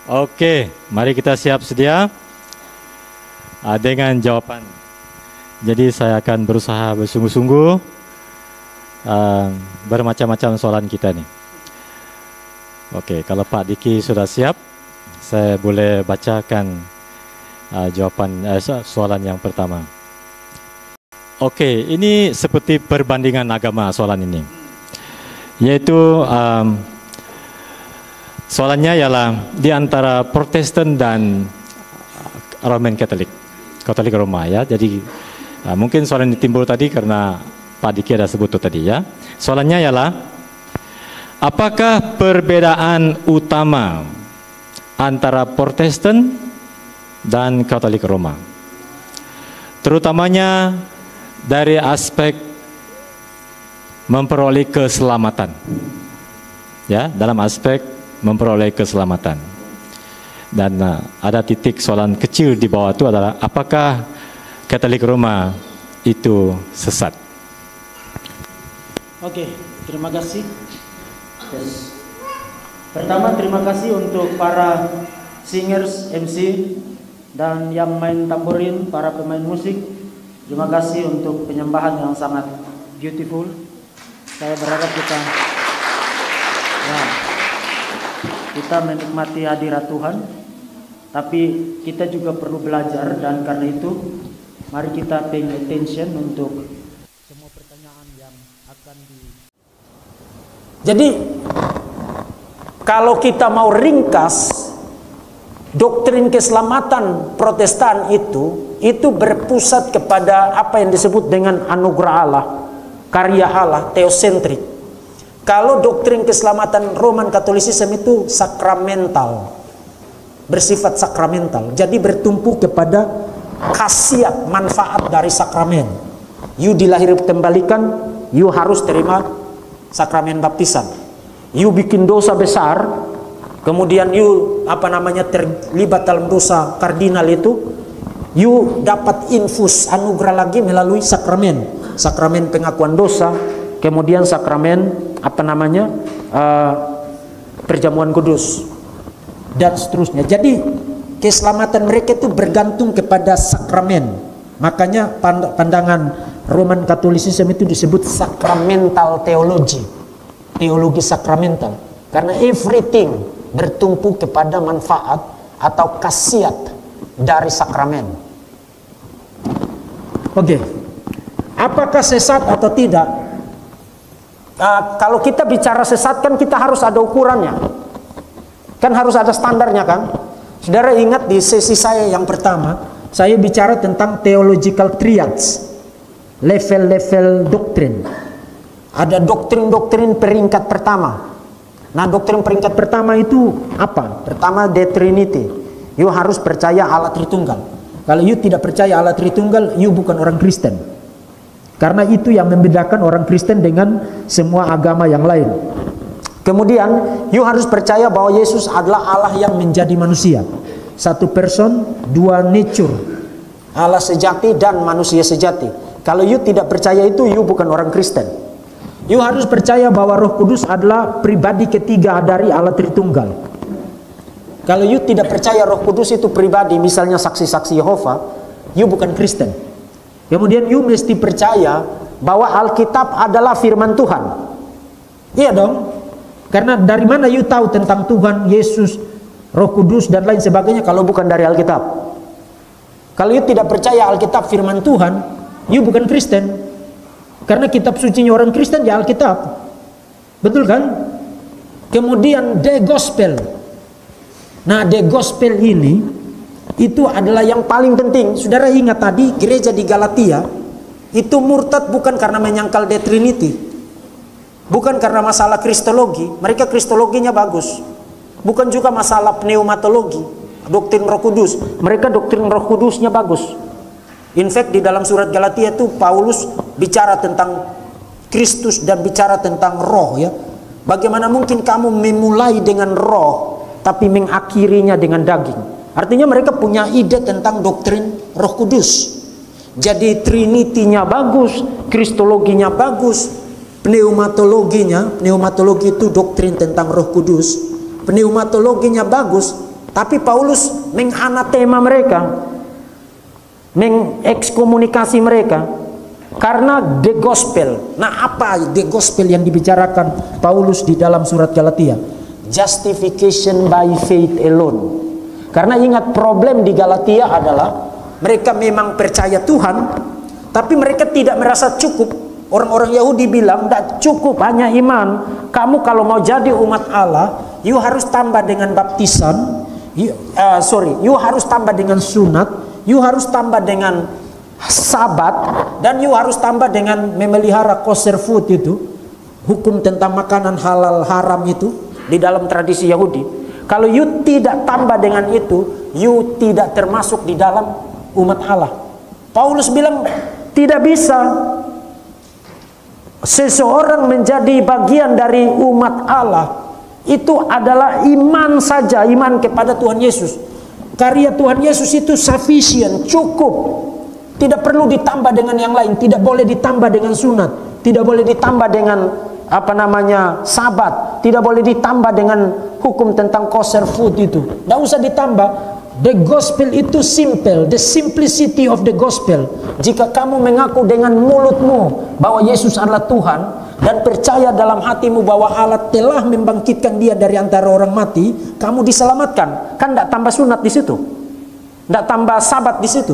Oke, mari kita siap sedia dengan jawaban. Jadi saya akan berusaha bersungguh-sungguh bermacam-macam soalan kita nih. Oke, kalau Pak Diki sudah siap, saya boleh bacakan jawaban soalan yang pertama. Oke, ini seperti perbandingan agama soalan ini, yaitu soalannya ialah di antara Protestan dan Roman Katolik Roma ya. Jadi mungkin soalan ini timbul tadi karena Pak Diki ada sebut tadi ya. Soalannya ialah, apakah perbedaan utama antara Protestan dan Katolik Roma, terutamanya dari aspek memperoleh keselamatan, ya, dalam aspek memperoleh keselamatan. Dan ada titik soalan kecil di bawah itu adalah, apakah Katolik Roma itu sesat? Oke, terima kasih. Pertama, terima kasih untuk para singers, MC, dan yang main tamborin, para pemain musik. Terima kasih untuk penyembahan yang sangat beautiful. Saya berharap kita menikmati hadirat Tuhan, tapi kita juga perlu belajar, dan karena itu mari kita pay attention untuk semua pertanyaan yang akan Jadi kalau kita mau ringkas, doktrin keselamatan Protestan itu berpusat kepada apa yang disebut dengan anugerah Allah, karya Allah, teosentrik. Kalau doktrin keselamatan Roman Katolisisme itu sakramental, bersifat sakramental. Jadi bertumpu kepada khasiat manfaat dari sakramen. You dilahirkan kembalikan, you harus terima sakramen baptisan. You bikin dosa besar, kemudian you terlibat dalam dosa kardinal itu, you dapat infus anugerah lagi melalui sakramen pengakuan dosa, kemudian sakramen perjamuan kudus, dan seterusnya. Jadi keselamatan mereka itu bergantung kepada sakramen. Makanya pandangan Roman Katolisisme itu disebut sacramental theology, teologi sakramental, karena everything bertumpu kepada manfaat atau khasiat dari sakramen. Oke, apakah sesat atau tidak? Kalau kita bicara sesat kan kita harus ada ukurannya, kan harus ada standarnya kan. Saudara ingat di sesi saya yang pertama, saya bicara tentang theological triads, level-level doktrin. Ada doktrin-doktrin peringkat pertama. Nah, doktrin peringkat pertama itu apa? Pertama, the Trinity. You harus percaya Allah Tritunggal. Kalau you tidak percaya Allah Tritunggal, you bukan orang Kristen. Karena itu yang membedakan orang Kristen dengan semua agama yang lain. Kemudian, you harus percaya bahwa Yesus adalah Allah yang menjadi manusia. Satu person, dua nature. Allah sejati dan manusia sejati. Kalau you tidak percaya itu, you bukan orang Kristen. You harus percaya bahwa Roh Kudus adalah pribadi ketiga dari Allah Tritunggal. Kalau you tidak percaya Roh Kudus itu pribadi, misalnya saksi-saksi Yehova, you bukan Kristen. Kemudian you mesti percaya bahwa Alkitab adalah firman Tuhan. Iya dong. Karena dari mana you tahu tentang Tuhan, Yesus, Roh Kudus dan lain sebagainya kalau bukan dari Alkitab? Kalau you tidak percaya Alkitab firman Tuhan, you bukan Kristen. Karena kitab sucinya orang Kristen ya Alkitab. Betul kan? Kemudian the gospel. Nah, the gospel ini itu adalah yang paling penting. Saudara ingat tadi gereja di Galatia itu murtad bukan karena menyangkal the Trinity, bukan karena masalah kristologi. Mereka kristologinya bagus. Bukan juga masalah pneumatologi, doktrin Roh Kudus. Mereka doktrin Roh Kudusnya bagus. In fact di dalam surat Galatia itu Paulus bicara tentang Kristus dan bicara tentang roh ya. Bagaimana mungkin kamu memulai dengan roh tapi mengakhirinya dengan daging? Artinya mereka punya ide tentang doktrin Roh Kudus. Jadi Trinity-nya bagus, kristologinya bagus, pneumatologi itu doktrin tentang Roh Kudus. Pneumatologinya bagus, Tapi Paulus menganatema mereka, mengekskomunikasi mereka karena the gospel. Nah, apa the gospel yang dibicarakan Paulus di dalam surat Galatia? Justification by faith alone. Karena ingat, problem di Galatia adalah mereka memang percaya Tuhan, tapi mereka tidak merasa cukup. Orang-orang Yahudi bilang, tidak cukup hanya iman. Kamu kalau mau jadi umat Allah, you harus tambah dengan baptisan, you harus tambah dengan sunat, you harus tambah dengan sabat, dan you harus tambah dengan memelihara kosher food itu, hukum tentang makanan halal haram itu di dalam tradisi Yahudi. Kalau you tidak tambah dengan itu, you tidak termasuk di dalam umat Allah. Paulus bilang tidak bisa. Seseorang menjadi bagian dari umat Allah itu adalah iman saja, iman kepada Tuhan Yesus. Karya Tuhan Yesus itu sufficient, cukup. Tidak perlu ditambah dengan yang lain. Tidak boleh ditambah dengan sunat, tidak boleh ditambah dengan sabat, tidak boleh ditambah dengan hukum tentang kosher food itu. Tidak usah ditambah. The gospel itu simple, the simplicity of the gospel. Jika kamu mengaku dengan mulutmu bahwa Yesus adalah Tuhan dan percaya dalam hatimu bahwa Allah telah membangkitkan dia dari antara orang mati, kamu diselamatkan. Kan tidak tambah sunat di situ, tidak tambah sabat di situ.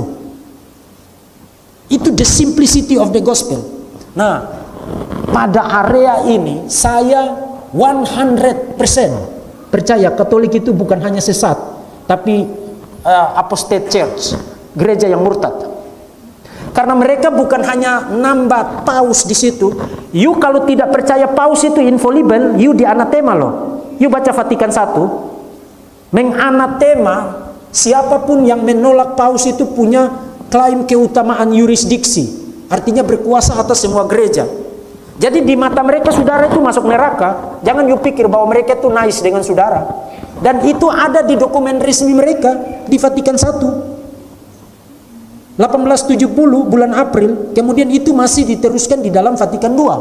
Itu the simplicity of the gospel. Nah, pada area ini saya 100% percaya Katolik itu bukan hanya sesat, tapi apostate church, gereja yang murtad. Karena mereka bukan hanya nambah paus di situ. You kalau tidak percaya paus itu infallible, you dianatema loh. You baca Vatikan I, menganatema siapapun yang menolak paus itu punya klaim keutamaan yurisdiksi, artinya berkuasa atas semua gereja. Jadi di mata mereka saudara itu masuk neraka. Jangan you pikir bahwa mereka itu nice dengan saudara. Dan itu ada di dokumen resmi mereka di Vatikan I 1870 bulan April. Kemudian itu masih diteruskan di dalam Vatikan II.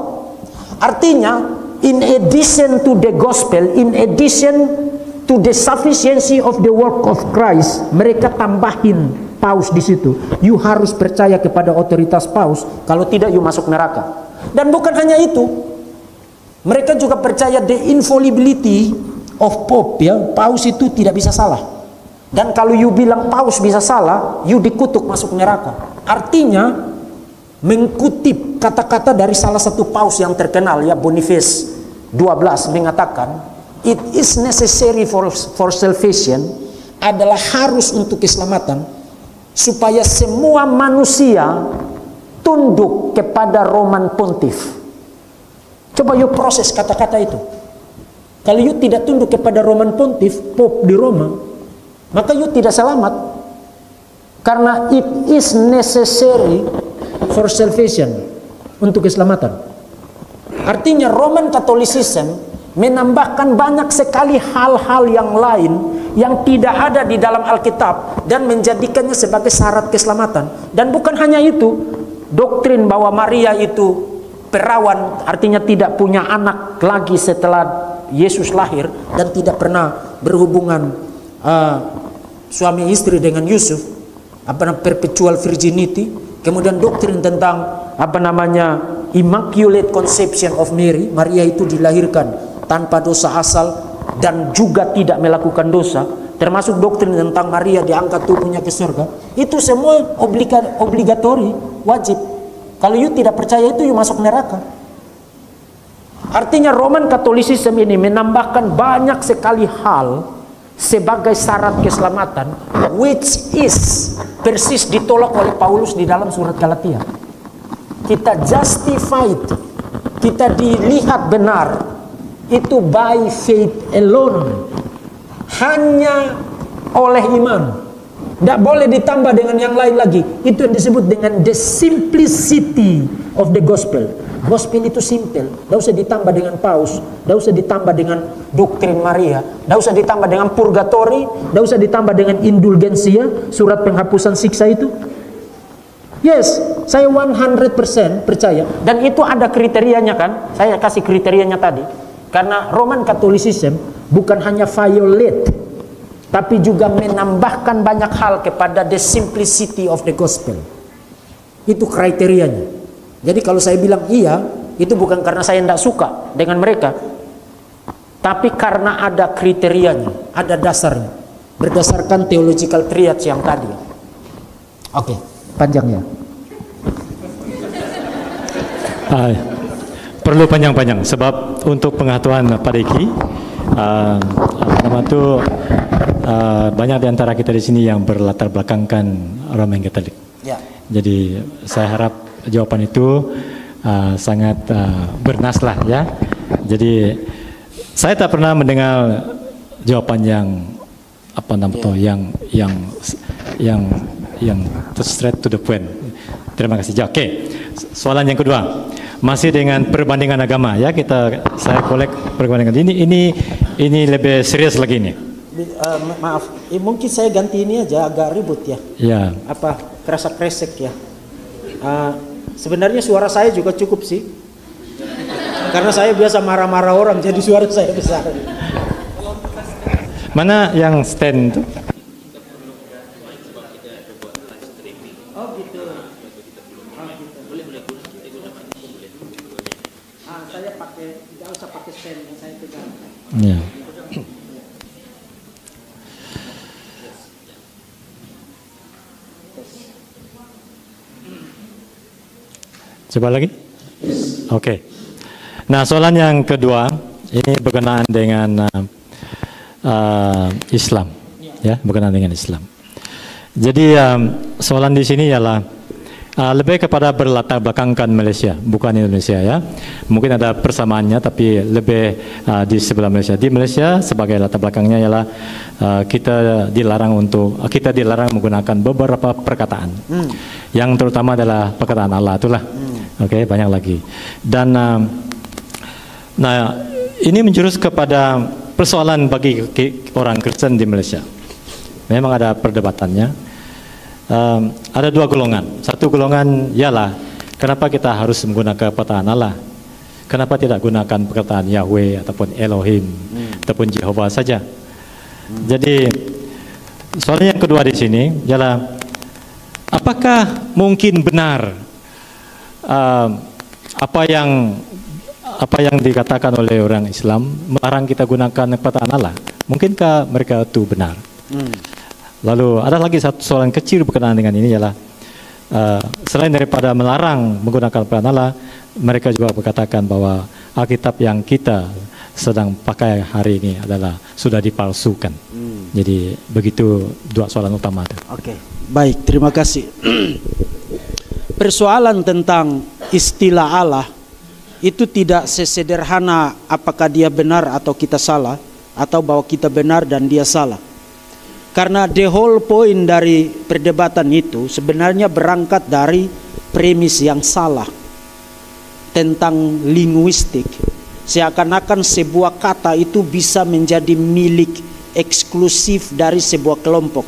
Artinya, in addition to the gospel, in addition to the sufficiency of the work of Christ, mereka tambahin paus di situ. You harus percaya kepada otoritas paus, kalau tidak you masuk neraka. Dan bukan hanya itu, mereka juga percaya the infallibility of Pope, ya. Paus itu tidak bisa salah. Dan kalau you bilang paus bisa salah, you dikutuk masuk neraka. Artinya mengutip kata-kata dari salah satu paus yang terkenal, ya, Boniface 12 mengatakan, it is necessary for salvation, adalah harus untuk keselamatan, supaya semua manusia tunduk kepada Roman Pontiff. Coba you proses kata-kata itu. Kalau you tidak tunduk kepada Roman Pontiff, Pope di Roma, maka you tidak selamat. Karena it is necessary for salvation, untuk keselamatan. Artinya Roman Catholicism menambahkan banyak sekali hal-hal yang lain yang tidak ada di dalam Alkitab dan menjadikannya sebagai syarat keselamatan. Dan bukan hanya itu, doktrin bahwa Maria itu perawan, artinya tidak punya anak lagi setelah Yesus lahir dan tidak pernah berhubungan suami istri dengan Yusuf, perpetual virginity. Kemudian doktrin tentang immaculate conception of Mary, Maria itu dilahirkan tanpa dosa asal dan juga tidak melakukan dosa. Termasuk doktrin tentang Maria diangkat tubuhnya ke surga. Itu semua obligatori, wajib. Kalau you tidak percaya itu, you masuk neraka. Artinya Roman Catholicism ini menambahkan banyak sekali hal sebagai syarat keselamatan, which is persis ditolak oleh Paulus di dalam surat Galatia. Kita justified, kita dilihat benar, itu by faith alone, hanya oleh iman. Tidak boleh ditambah dengan yang lain lagi. Itu yang disebut dengan the simplicity of the gospel. Gospel itu simple, tidak usah ditambah dengan paus, tidak usah ditambah dengan doktrin Maria, tidak usah ditambah dengan purgatori, tidak usah ditambah dengan indulgensia, surat penghapusan siksa itu. Yes, saya 100% percaya. Dan itu ada kriterianya kan, saya kasih kriterianya tadi. Karena Roman Catholicism bukan hanya violate tapi juga menambahkan banyak hal kepada the simplicity of the gospel. Itu kriterianya. Jadi kalau saya bilang iya, itu bukan karena saya tidak suka dengan mereka, tapi karena ada kriterianya, ada dasarnya, berdasarkan theological triads yang tadi. Oke, panjang ya. Perlu panjang-panjang sebab untuk pengetahuan Pak Diki, banyak di antara kita di sini yang berlatar belakangkan Roman Katolik. Ya. Jadi saya harap jawaban itu sangat bernaslah ya. Jadi saya tak pernah mendengar jawaban yang yang straight to the point. Terima kasih. Oke. Soalan yang kedua. Masih dengan perbandingan agama ya, saya kolek perbandingan ini lebih serius lagi nih. Maaf, mungkin saya ganti ini aja, agak ribut ya. Ya. Apa kresek ya. Sebenarnya suara saya juga cukup sih, karena saya biasa marah-marah orang, jadi suara saya besar. Mana yang stand itu? Saya tidak usah pakai stand yang saya pegang. Ya. Coba lagi. Oke. Nah, soalan yang kedua ini berkenaan dengan Islam, ya, berkenaan dengan Islam. Jadi soalan di sini ialah lebih kepada berlatar belakangkan Malaysia, bukan Indonesia ya. Mungkin ada persamaannya, tapi lebih di sebelah Malaysia. Di Malaysia sebagai latar belakangnya ialah kita dilarang menggunakan beberapa perkataan. Yang terutama adalah perkataan Allah itulah. Oke, banyak lagi. Dan ini menjurus kepada persoalan bagi orang Kristen di Malaysia. Memang ada perdebatannya. Ada dua golongan. Satu golongan ialah kenapa kita harus menggunakan perkataan Allah? Kenapa tidak gunakan perkataan Yahweh ataupun Elohim ataupun Jehovah saja? Jadi soalan yang kedua di sini ialah apakah mungkin benar apa yang dikatakan oleh orang Islam melarang kita gunakan perkataan Allah? Mungkinkah mereka itu benar? Lalu ada lagi satu soalan kecil berkenaan dengan ini ialah selain daripada melarang menggunakan perkataan Allah, mereka juga berkatakan bahwa Alkitab yang kita sedang pakai hari ini adalah sudah dipalsukan. Jadi begitu dua soalan utama itu. Oke, baik, terima kasih. Persoalan tentang istilah Allah itu tidak sesederhana apakah dia benar atau kita salah, atau bahwa kita benar dan dia salah. Karena the whole point dari perdebatan itu sebenarnya berangkat dari premis yang salah tentang linguistik. Seakan-akan sebuah kata itu bisa menjadi milik eksklusif dari sebuah kelompok.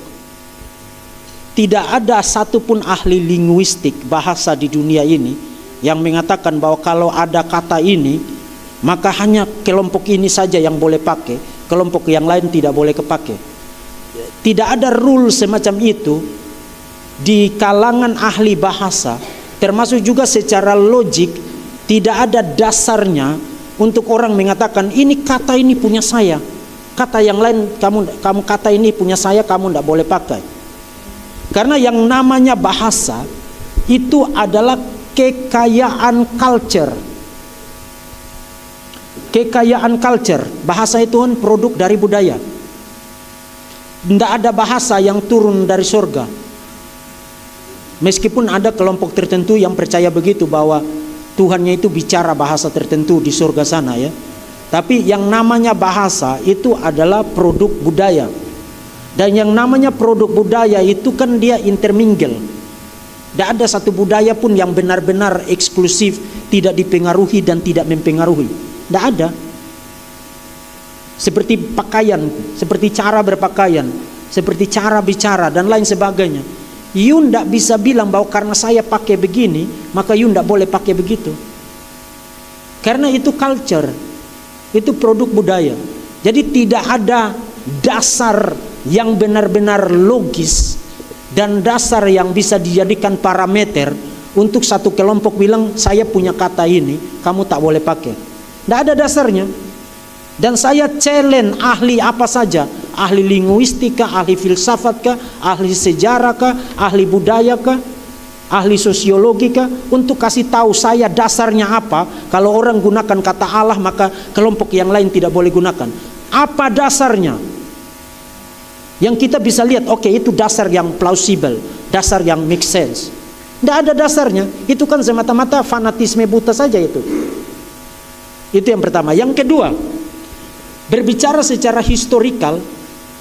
Tidak ada satupun ahli linguistik bahasa di dunia ini yang mengatakan bahwa kalau ada kata ini, maka hanya kelompok ini saja yang boleh pakai, kelompok yang lain tidak boleh kepakai. Tidak ada rule semacam itu di kalangan ahli bahasa, termasuk juga secara logik. Tidak ada dasarnya untuk orang mengatakan ini kata ini punya saya, kata yang lain kamu kata ini punya saya, kamu tidak boleh pakai. Karena yang namanya bahasa itu adalah kekayaan culture. Kekayaan culture, bahasa itu kan produk dari budaya. Tidak ada bahasa yang turun dari surga. Meskipun ada kelompok tertentu yang percaya begitu, bahwa Tuhannya itu bicara bahasa tertentu di surga sana ya. Tapi yang namanya bahasa itu adalah produk budaya. Dan yang namanya produk budaya itu kan dia intermingle. Tidak ada satu budaya pun yang benar-benar eksklusif, tidak dipengaruhi dan tidak mempengaruhi. Tidak ada. Seperti pakaian, seperti cara berpakaian, seperti cara bicara dan lain sebagainya. You tidak bisa bilang bahwa karena saya pakai begini, maka you tidak boleh pakai begitu. Karena itu culture, itu produk budaya. Jadi tidak ada dasar yang benar-benar logis dan dasar yang bisa dijadikan parameter untuk satu kelompok bilang saya punya kata ini, kamu tak boleh pakai. Tidak ada dasarnya. Dan saya challenge ahli apa saja, ahli linguistika, ahli filsafatkah, ahli sejarahkah, ahli budayakah, ahli sosiologika, untuk kasih tahu saya dasarnya apa. Kalau orang gunakan kata Allah, maka kelompok yang lain tidak boleh gunakan. Apa dasarnya? Yang kita bisa lihat, oke, itu dasar yang plausible, dasar yang make sense. Tidak ada dasarnya. Itu kan semata-mata fanatisme buta saja itu. Itu yang pertama. Yang kedua, berbicara secara historikal,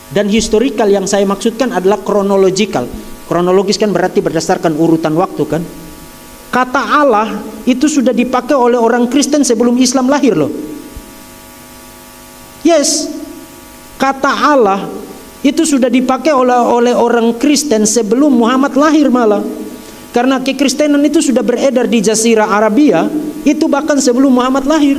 dan historikal yang saya maksudkan adalah kronologikal. Kronologis kan berarti berdasarkan urutan waktu kan. Kata Allah itu sudah dipakai oleh orang Kristen sebelum Islam lahir loh. Yes, kata Allah itu sudah dipakai oleh orang Kristen sebelum Muhammad lahir malah. Karena kekristenan itu sudah beredar di Jazirah Arabia itu bahkan sebelum Muhammad lahir.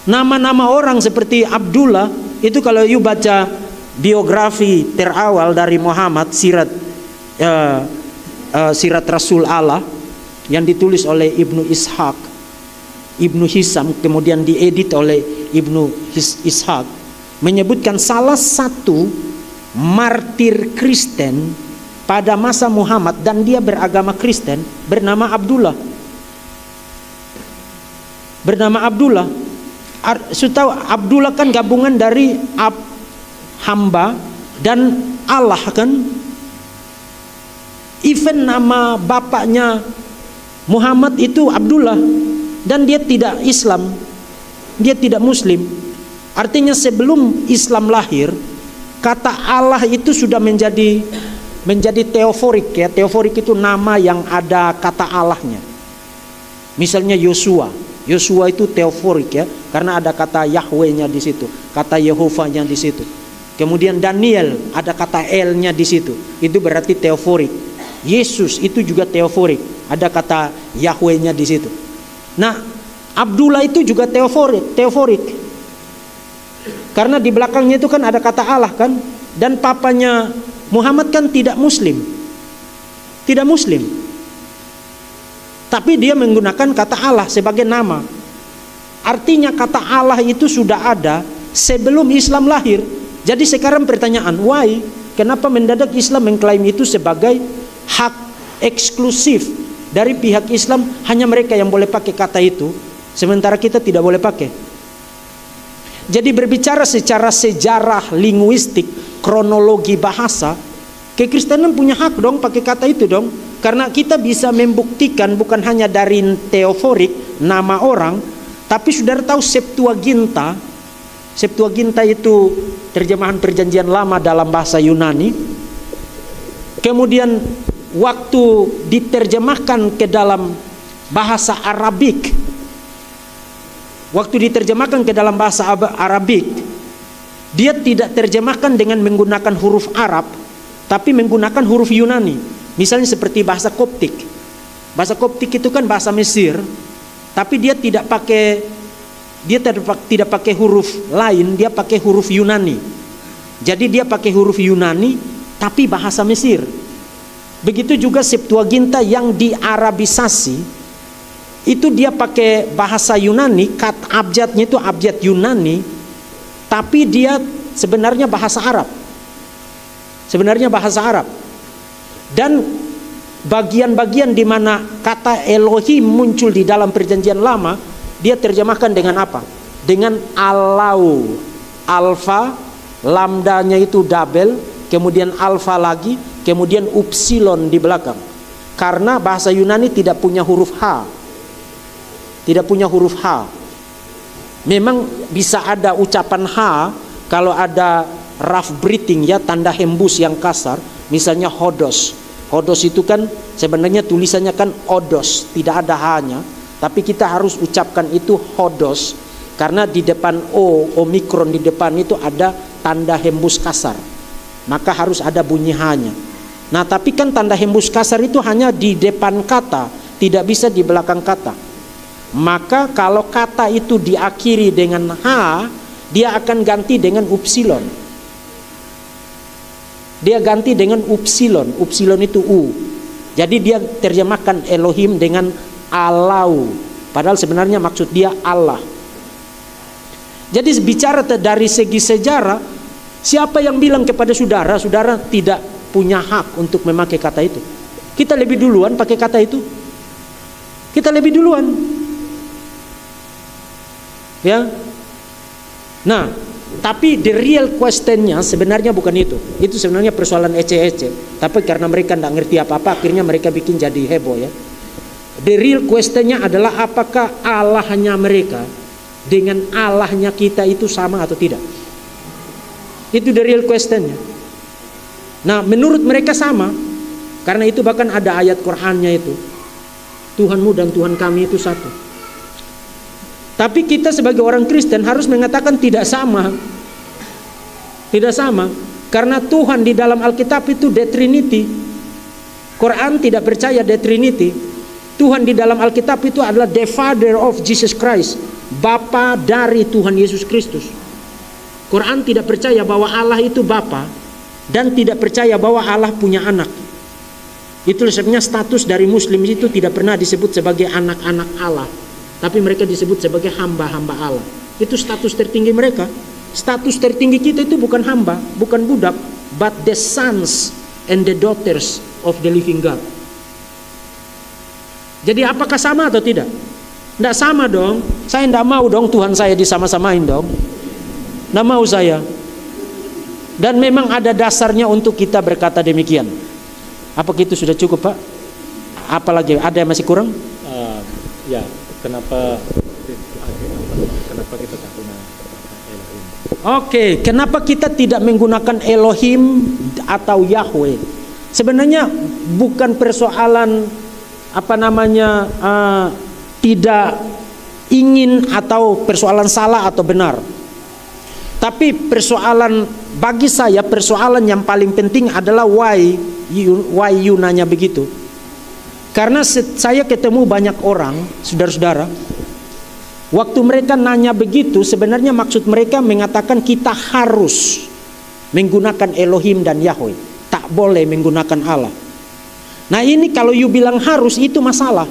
Nama-nama orang seperti Abdullah itu kalau you baca biografi terawal dari Muhammad, sirat Rasul Allah yang ditulis oleh Ibnu Ishaq, Ibnu Hisam, kemudian diedit oleh Ibnu Ishaq, menyebutkan salah satu martir Kristen pada masa Muhammad dan dia beragama Kristen bernama Abdullah. Bernama Abdullah. Tahu Abdullah kan gabungan dari hamba dan Allah kan. Even nama bapaknya Muhammad itu Abdullah, dan dia tidak Islam, dia tidak Muslim. Artinya sebelum Islam lahir, kata Allah itu sudah menjadi teoforik ya. Teoforik itu nama yang ada kata Allahnya. Misalnya Yosua. Yosua itu teoforik ya, karena ada kata Yahweh-nya di situ, kata Yehovah-nya di situ. Kemudian Daniel ada kata El-nya di situ. Itu berarti teoforik. Yesus itu juga teoforik, ada kata Yahweh-nya di situ. Nah, Abdullah itu juga teoforik. Karena di belakangnya itu kan ada kata Allah kan, dan papanya Muhammad kan tidak Muslim. Tidak Muslim. Tapi dia menggunakan kata Allah sebagai nama. Artinya kata Allah itu sudah ada sebelum Islam lahir. Jadi sekarang pertanyaan, why? Kenapa mendadak Islam mengklaim itu sebagai hak eksklusif dari pihak Islam, hanya mereka yang boleh pakai kata itu, sementara kita tidak boleh pakai. Jadi berbicara secara sejarah, linguistik, kronologi bahasa, kekristenan punya hak dong pakai kata itu dong. Karena kita bisa membuktikan bukan hanya dari teoforik, nama orang, tapi saudara tahu Septuaginta. Septuaginta itu terjemahan perjanjian lama dalam bahasa Yunani. Kemudian waktu diterjemahkan ke dalam bahasa Arabik, dia tidak terjemahkan dengan menggunakan huruf Arab, tapi menggunakan huruf Yunani. Misalnya seperti bahasa Koptik. Bahasa Koptik itu kan bahasa Mesir, tapi dia tidak pakai huruf lain, dia pakai huruf Yunani. Jadi dia pakai huruf Yunani tapi bahasa Mesir. Begitu juga Septuaginta yang diarabisasi, itu dia pakai bahasa Yunani, abjadnya itu abjad Yunani, tapi dia sebenarnya bahasa Arab. Dan bagian-bagian di mana kata Elohim muncul di dalam perjanjian lama, dia terjemahkan dengan apa? Dengan Allahu, alfa, lambdanya itu double, kemudian alfa lagi, kemudian upsilon di belakang. Karena bahasa Yunani tidak punya huruf H. Memang bisa ada ucapan H kalau ada rough breathing ya, tanda hembus yang kasar. Misalnya hodos. Hodos itu kan sebenarnya tulisannya kan odos, tidak ada H-nya. Tapi kita harus ucapkan itu hodos, karena di depan omikron di depan itu ada tanda hembus kasar. Maka harus ada bunyi H-nya. Nah tapi kan tanda hembus kasar itu hanya di depan kata, tidak bisa di belakang kata. Maka kalau kata itu diakhiri dengan H, dia akan ganti dengan upsilon. Dia ganti dengan upsilon. Upsilon itu U. Jadi dia terjemahkan Elohim dengan Allahu. Padahal sebenarnya maksud dia Allah. Jadi bicara dari segi sejarah, siapa yang bilang kepada saudara, saudara tidak punya hak untuk memakai kata itu? Kita lebih duluan pakai kata itu. Kita lebih duluan. Ya. Nah, tapi the real questionnya sebenarnya bukan itu. Itu sebenarnya persoalan ece-ece. Tapi karena mereka tidak ngerti apa-apa, akhirnya mereka bikin jadi heboh ya. The real questionnya adalah apakah Allahnya mereka dengan Allahnya kita itu sama atau tidak? Itu the real questionnya. Nah, menurut mereka sama. Karena itu bahkan ada ayat Qur'annya itu. Tuhanmu dan Tuhan kami itu satu. Tapi kita sebagai orang Kristen harus mengatakan tidak sama. Tidak sama. Karena Tuhan di dalam Alkitab itu the Trinity. Quran tidak percaya the Trinity. Tuhan di dalam Alkitab itu adalah the Father of Jesus Christ. Bapa dari Tuhan Yesus Kristus. Quran tidak percaya bahwa Allah itu Bapa. Dan tidak percaya bahwa Allah punya anak. Itu sebabnya status dari Muslim itu tidak pernah disebut sebagai anak-anak Allah. Tapi mereka disebut sebagai hamba-hamba Allah. Itu status tertinggi mereka. Status tertinggi kita itu bukan hamba, bukan budak, but the sons and the daughters of the living God. Jadi apakah sama atau tidak? Tidak sama dong. Saya tidak mau dong Tuhan saya disama-samain dong. Tidak mau saya. Dan memang ada dasarnya untuk kita berkata demikian. Apakah itu sudah cukup, Pak? Apalagi ada yang masih kurang? Ya. Kenapa kita tak guna Elohim? Oke, kenapa kita tidak menggunakan Elohim atau Yahweh? Sebenarnya bukan persoalan tidak ingin atau persoalan salah atau benar. Tapi persoalan bagi saya, persoalan yang paling penting adalah why you nanya begitu. Karena saya ketemu banyak orang, saudara-saudara, waktu mereka nanya begitu, sebenarnya maksud mereka mengatakan kita harus menggunakan Elohim dan Yahweh. Tak boleh menggunakan Allah. Nah ini kalau you bilang harus, itu masalah.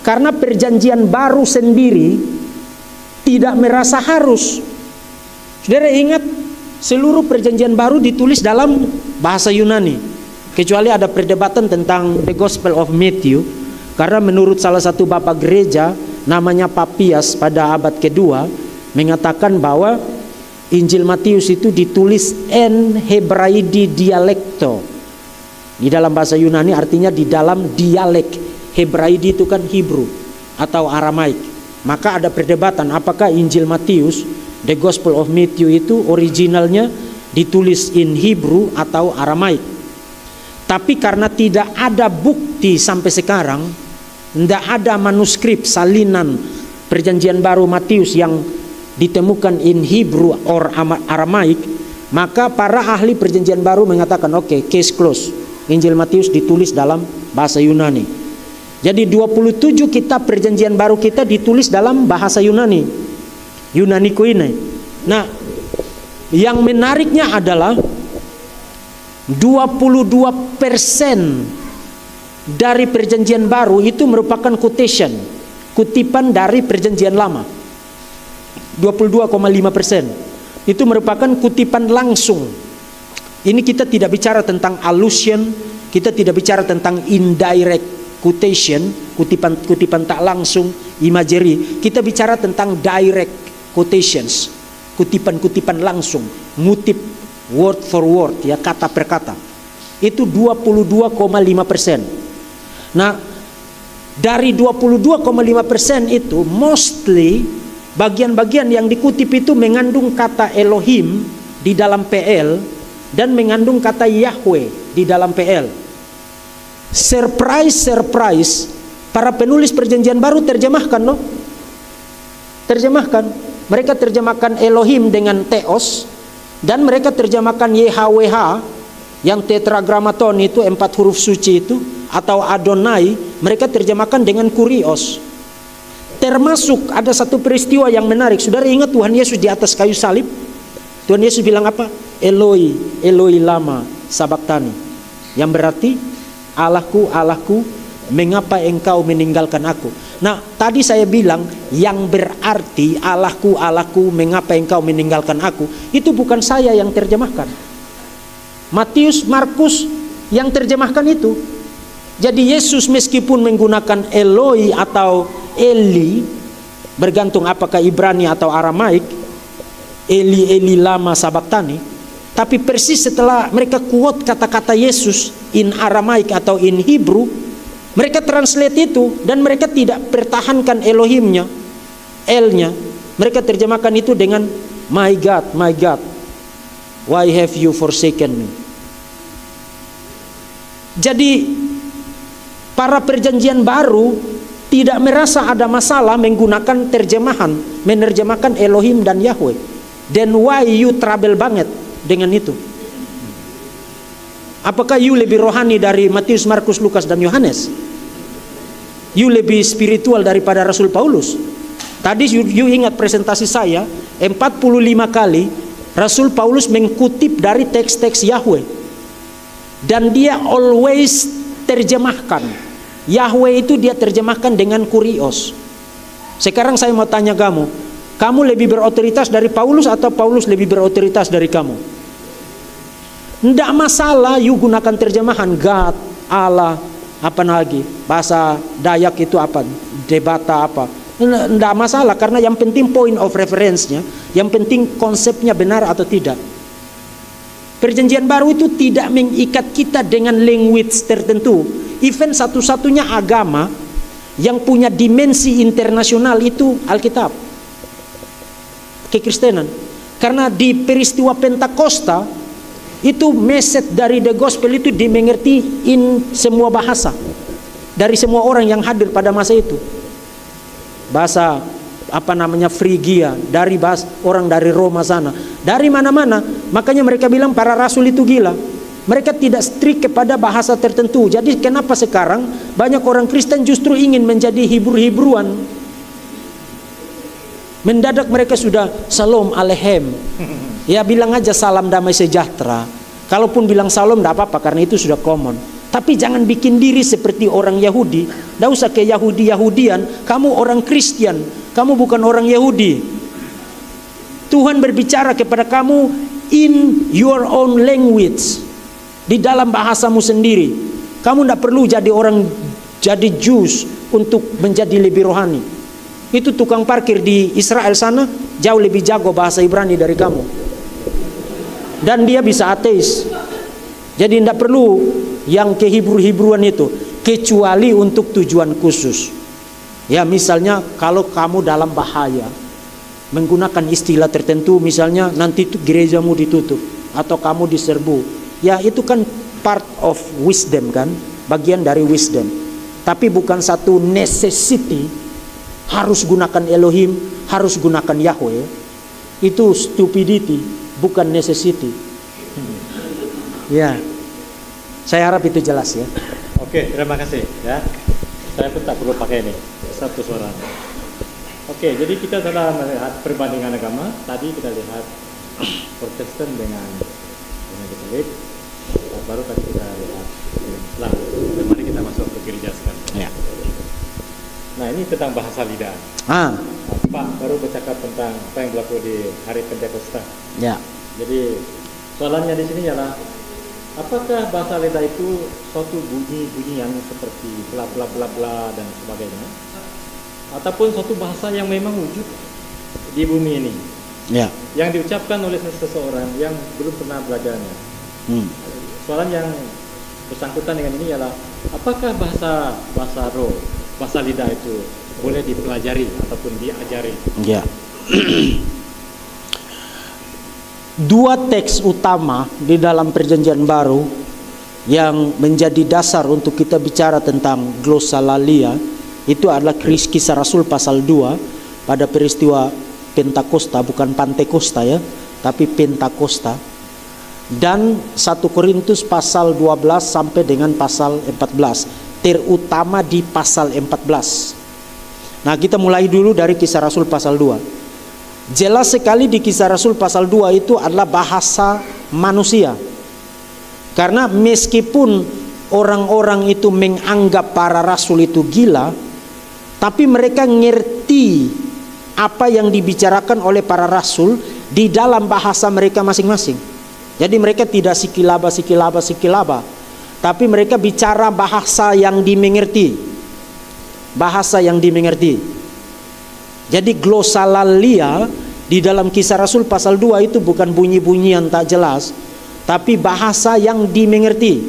Karena perjanjian baru sendiri tidak merasa harus. Saudara ingat, seluruh perjanjian baru ditulis dalam bahasa Yunani. Kecuali ada perdebatan tentang the Gospel of Matthew. Karena menurut salah satu bapak gereja namanya Papias pada abad kedua mengatakan bahwa Injil Matius itu ditulis en Hebraidi dialecto. Di dalam bahasa Yunani artinya di dalam dialek. Hebraidi itu kan Hebrew atau Aramaik. Maka ada perdebatan apakah Injil Matius, the Gospel of Matthew itu originalnya ditulis in Hebrew atau Aramaik. Tapi karena tidak ada bukti sampai sekarang, tidak ada manuskrip salinan perjanjian baru Matius yang ditemukan in Hebrew or Aramaik, maka para ahli perjanjian baru mengatakan oke, case close. Injil Matius ditulis dalam bahasa Yunani. Jadi 27 kitab perjanjian baru kita ditulis dalam bahasa Yunani. Yunani Koine. Nah, yang menariknya adalah 22% dari perjanjian baru itu merupakan quotation, kutipan dari perjanjian lama. 22,5% itu merupakan kutipan langsung. Ini kita tidak bicara tentang allusion, kita tidak bicara tentang indirect quotation, kutipan tak langsung, imagery. Kita bicara tentang direct quotations, kutipan langsung, ngutip word for word, ya, kata per kata. Itu 22,5%. Nah, dari 22,5% itu mostly bagian-bagian yang dikutip itu mengandung kata Elohim di dalam PL dan mengandung kata Yahweh di dalam PL. Surprise, para penulis perjanjian baru terjemahkan, no? Terjemahkan. Mereka terjemahkan Elohim dengan Theos. Dan mereka terjemahkan YHWH yang tetragrammaton itu 4 huruf suci itu, atau Adonai, mereka terjemahkan dengan Kurios. Termasuk ada satu peristiwa yang menarik. Saudara ingat Tuhan Yesus di atas kayu salib? Tuhan Yesus bilang apa? Eloi, Eloi lama sabachthani. Yang berarti, Allahku, Allahku, mengapa engkau meninggalkan aku? Nah, tadi saya bilang yang berarti Allahku, Allahku, mengapa engkau meninggalkan aku, itu bukan saya yang terjemahkan. Matius, Markus yang terjemahkan itu. Jadi Yesus meskipun menggunakan Eloi atau Eli, bergantung apakah Ibrani atau Aramaik, Eli, Eli lama sabachthani, tapi persis setelah mereka quote kata-kata Yesus in Aramaik atau in Hebrew, mereka translate itu dan mereka tidak pertahankan Elohimnya, L-nya. Mereka terjemahkan itu dengan my God, why have you forsaken me? Jadi para perjanjian baru tidak merasa ada masalah menggunakan terjemahan, menerjemahkan Elohim dan Yahweh. Then why you trouble banget dengan itu? Apakah you lebih rohani dari Matius, Markus, Lukas, dan Yohanes? You lebih spiritual daripada Rasul Paulus? Tadi you ingat presentasi saya, 45 kali Rasul Paulus mengkutip dari teks-teks Yahweh. Dan dia always terjemahkan. Yahweh itu dia terjemahkan dengan kurios. Sekarang saya mau tanya kamu, kamu lebih berotoritas dari Paulus atau Paulus lebih berotoritas dari kamu? Tidak masalah you gunakan terjemahan God, Allah, apa lagi, bahasa Dayak itu apa, debata apa. Tidak masalah, karena yang penting point of reference-nya, yang penting konsepnya benar atau tidak. Perjanjian baru itu tidak mengikat kita dengan language tertentu. Even satu-satunya agama yang punya dimensi internasional itu Alkitab, kekristenan. Karena di peristiwa Pentakosta itu message dari the gospel itu dimengerti in semua bahasa, dari semua orang yang hadir pada masa itu. Bahasa Frigia, dari bahasa orang dari Roma sana, dari mana-mana. Makanya mereka bilang para rasul itu gila. Mereka tidak strict kepada bahasa tertentu. Jadi kenapa sekarang banyak orang Kristen justru ingin menjadi Hebrew-Hebruan? Mendadak mereka sudah Shalom Aleichem. Ya bilang aja salam damai sejahtera. Kalaupun bilang salam tidak apa-apa, karena itu sudah common. Tapi jangan bikin diri seperti orang Yahudi. Tidak usah ke Yahudi-Yahudian. Kamu orang Kristen, kamu bukan orang Yahudi. Tuhan berbicara kepada kamu in your own language, di dalam bahasamu sendiri. Kamu tidak perlu jadi Jews untuk menjadi lebih rohani. Itu tukang parkir di Israel sana jauh lebih jago bahasa Ibrani dari kamu, dan dia bisa ateis. Jadi tidak perlu yang ke Hebrew-Hebrewan itu, kecuali untuk tujuan khusus. Ya misalnya kalau kamu dalam bahaya menggunakan istilah tertentu, misalnya nanti gerejamu ditutup atau kamu diserbu, ya itu kan part of wisdom kan, bagian dari wisdom. Tapi bukan satu necessity harus gunakan Elohim, harus gunakan Yahweh. Itu stupidity, bukan necessity. Ya, saya harap itu jelas ya. Oke, terima kasih ya. Saya pun tak perlu pakai ini satu suara. Oke, jadi kita telah melihat perbandingan agama. Tadi kita lihat Protestan dengan Katolik. Baru tadi kita lihat Islam. Mari kita masuk ke gereja sekarang. Ya. Nah, ini tentang bahasa lidah. Pak baru bercakap tentang apa yang berlaku di hari Pentakosta. Ya. Jadi soalannya di sini ialah, apakah bahasa lidah itu suatu bunyi-bunyi yang seperti bla bla bla bla dan sebagainya, ataupun suatu bahasa yang memang wujud di bumi ini, ya, yang diucapkan oleh seseorang yang belum pernah belajarnya? Soalan yang bersangkutan dengan ini ialah, apakah bahasa roh, bahasa lidah itu boleh dipelajari ataupun diajari? Ya. Dua teks utama di dalam Perjanjian Baru yang menjadi dasar untuk kita bicara tentang glossolalia itu adalah Kisah Rasul pasal 2 pada peristiwa Pentakosta, bukan Pantekosta ya, tapi Pentakosta, dan 1 Korintus pasal 12 sampai dengan pasal 14, terutama di pasal 14. Nah, kita mulai dulu dari Kisah Rasul pasal 2. Jelas sekali di Kisah Rasul pasal 2 itu adalah bahasa manusia. Karena meskipun orang-orang itu menganggap para rasul itu gila, tapi mereka ngerti apa yang dibicarakan oleh para rasul di dalam bahasa mereka masing-masing. Jadi mereka tidak sikilaba, tapi mereka bicara bahasa yang dimengerti. Bahasa yang dimengerti. Jadi glosalalia di dalam Kisah Rasul pasal 2 itu bukan bunyi-bunyian tak jelas, tapi bahasa yang dimengerti.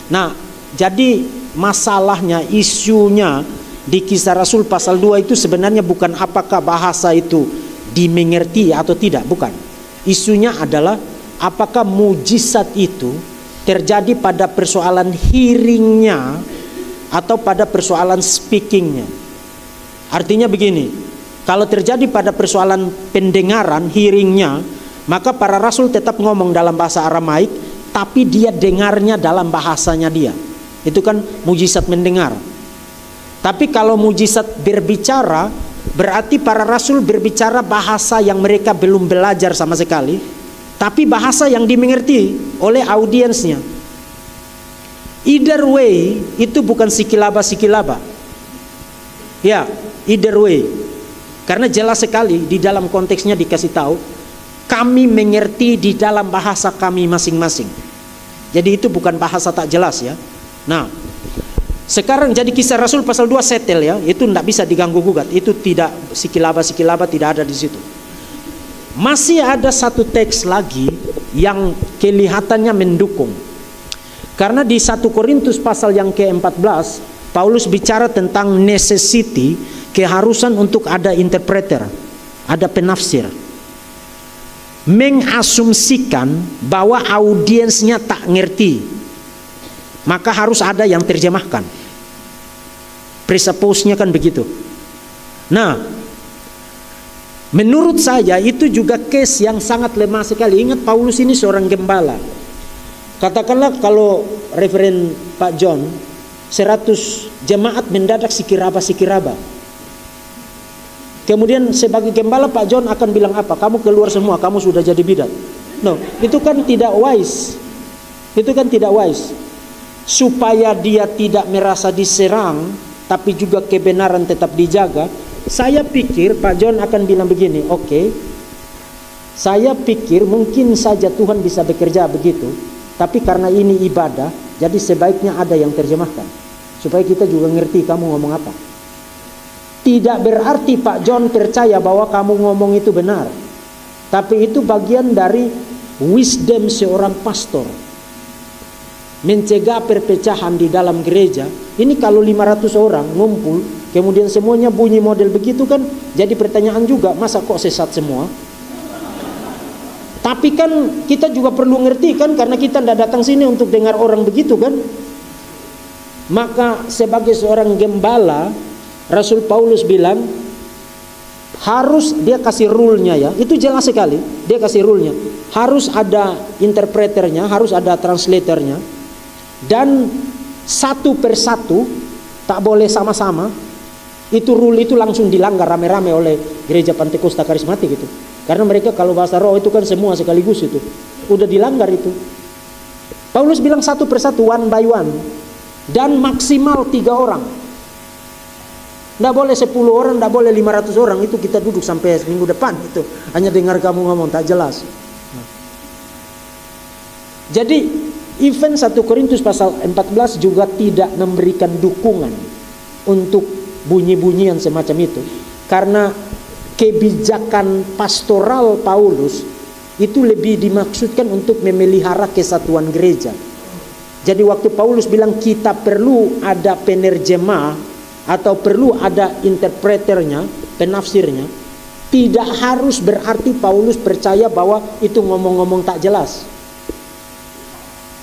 Nah, jadi masalahnya, isunya di Kisah Rasul pasal 2 itu sebenarnya bukan apakah bahasa itu dimengerti atau tidak, bukan. Isunya adalah apakah mujizat itu terjadi pada persoalan hearingnya atau pada persoalan speakingnya. Artinya begini, kalau terjadi pada persoalan pendengaran, hearingnya, maka para rasul tetap ngomong dalam bahasa Aramaik, tapi dia dengarnya dalam bahasanya dia. Itu kan mujizat mendengar. Tapi kalau mujizat berbicara, berarti para rasul berbicara bahasa yang mereka belum belajar sama sekali, tapi bahasa yang dimengerti oleh audiensnya. Either way, itu bukan sikilaba. Ya, either way. Karena jelas sekali di dalam konteksnya dikasih tahu, kami mengerti di dalam bahasa kami masing-masing. Jadi itu bukan bahasa tak jelas ya. Nah, sekarang jadi Kisah Rasul pasal 2 setel ya, itu tidak bisa diganggu gugat. Itu tidak sikilaba tidak ada di situ. Masih ada satu teks lagi yang kelihatannya mendukung. Karena di 1 Korintus pasal yang ke-14, Paulus bicara tentang necessity, keharusan untuk ada interpreter, ada penafsir. Mengasumsikan bahwa audiensnya tak ngerti, maka harus ada yang terjemahkan. Presuppose-nya kan begitu. Nah, menurut saya itu juga case yang sangat lemah sekali. Ingat, Paulus ini seorang gembala. Katakanlah kalau Reverend Pak John 100 jemaat mendadak sikiraba. Kemudian sebagai gembala Pak John akan bilang apa? Kamu keluar semua, kamu sudah jadi bidat. No, itu kan tidak wise. Itu kan tidak wise. Supaya dia tidak merasa diserang, tapi juga kebenaran tetap dijaga, saya pikir Pak John akan bilang begini, oke, saya pikir mungkin saja Tuhan bisa bekerja begitu, tapi karena ini ibadah, jadi sebaiknya ada yang terjemahkan, supaya kita juga ngerti kamu ngomong apa. Tidak berarti Pak John percaya bahwa kamu ngomong itu benar, tapi itu bagian dari wisdom seorang pastor. Mencegah perpecahan di dalam gereja. Ini kalau 500 orang ngumpul, kemudian semuanya bunyi model begitu kan, jadi pertanyaan juga, masa kok sesat semua? Tapi kan kita juga perlu ngerti kan, karena kita tidak datang sini untuk dengar orang begitu kan. Maka sebagai seorang gembala, Rasul Paulus bilang harus, dia kasih rule-nya ya, itu jelas sekali, dia kasih rule-nya. Harus ada interpreternya, harus ada translatornya, dan satu persatu, tak boleh sama-sama. Itu rule itu langsung dilanggar rame-rame oleh gereja Pantekosta Karismatik itu. Karena mereka kalau bahasa roh itu kan semua sekaligus itu. Udah dilanggar itu. Paulus bilang satu persatu, one by one. Dan maksimal 3 orang. Nggak boleh 10 orang, nggak boleh 500 orang. Itu kita duduk sampai minggu depan itu. Hanya dengar kamu ngomong, tak jelas. Jadi event 1 Korintus pasal 14 juga tidak memberikan dukungan untuk bunyi-bunyian semacam itu. Karena kebijakan pastoral Paulus itu lebih dimaksudkan untuk memelihara kesatuan gereja. Jadi waktu Paulus bilang kita perlu ada penerjemah atau perlu ada interpreternya, penafsirnya, tidak harus berarti Paulus percaya bahwa itu ngomong-ngomong tak jelas.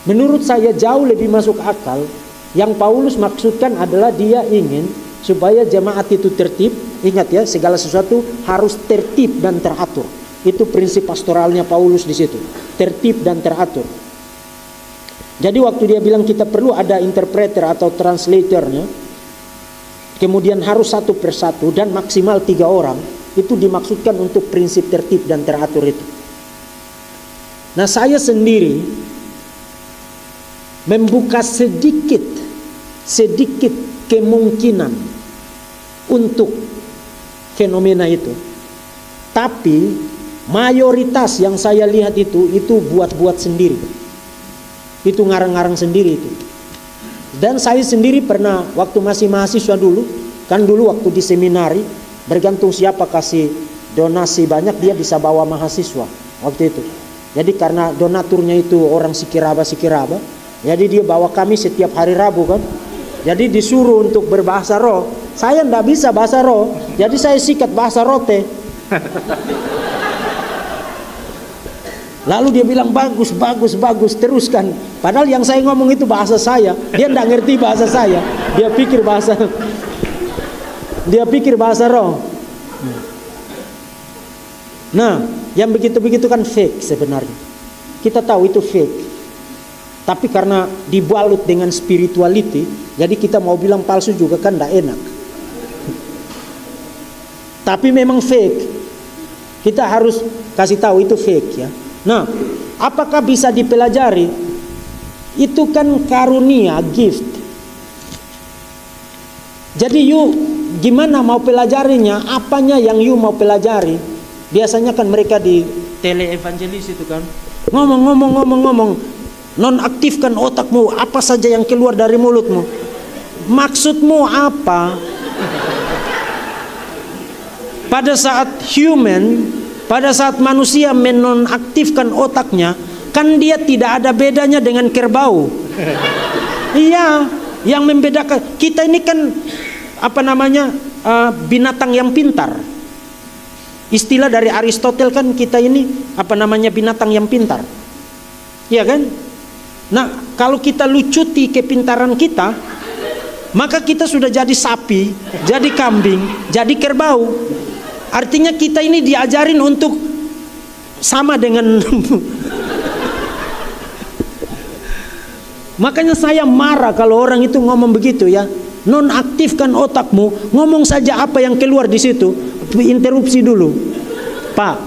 Menurut saya jauh lebih masuk akal. Yang Paulus maksudkan adalah dia ingin supaya jemaat itu tertib. Ingat ya, segala sesuatu harus tertib dan teratur. Itu prinsip pastoralnya Paulus di situ. Tertib dan teratur. Jadi waktu dia bilang kita perlu ada interpreter atau translatornya, kemudian harus satu persatu dan maksimal 3 orang, itu dimaksudkan untuk prinsip tertib dan teratur itu. Nah, saya sendiri membuka sedikit kemungkinan untuk fenomena itu. Tapi mayoritas yang saya lihat itu buat-buat sendiri. Itu ngarang-ngarang sendiri itu. Dan saya sendiri pernah waktu masih mahasiswa dulu, kan dulu waktu di seminari, bergantung siapa kasih donasi banyak dia bisa bawa mahasiswa waktu itu. Jadi karena donaturnya itu orang Sikiraba, jadi dia bawa kami setiap hari Rabu kan. Jadi disuruh untuk berbahasa roh. Saya tidak bisa bahasa roh, jadi saya sikat bahasa rote. Lalu dia bilang bagus, teruskan. Padahal yang saya ngomong itu bahasa saya, dia tidak ngerti bahasa saya. Dia pikir bahasa roh. Nah, yang begitu-begitu kan fake sebenarnya. Kita tahu itu fake. Tapi karena dibalut dengan spirituality, jadi kita mau bilang palsu juga kan tidak enak. Tapi memang fake. Kita harus kasih tahu itu fake ya. Nah, apakah bisa dipelajari? Itu kan karunia, gift. Jadi gimana mau pelajarinya? Apanya yang mau pelajari? Biasanya kan mereka di tele-evangelis itu kan ngomong, nonaktifkan otakmu, apa saja yang keluar dari mulutmu. Maksudmu apa? Pada saat manusia menonaktifkan otaknya, kan dia tidak ada bedanya dengan kerbau. Iya, yang membedakan kita ini kan binatang yang pintar. Istilah dari Aristoteles kan kita ini binatang yang pintar. Iya kan? Nah, kalau kita lucuti kepintaran kita, maka kita sudah jadi sapi, jadi kambing, jadi kerbau. Artinya kita ini diajarin untuk sama dengan Makanya saya marah kalau orang itu ngomong begitu ya. Nonaktifkan otakmu, ngomong saja apa yang keluar di situ. Interupsi dulu. Pak,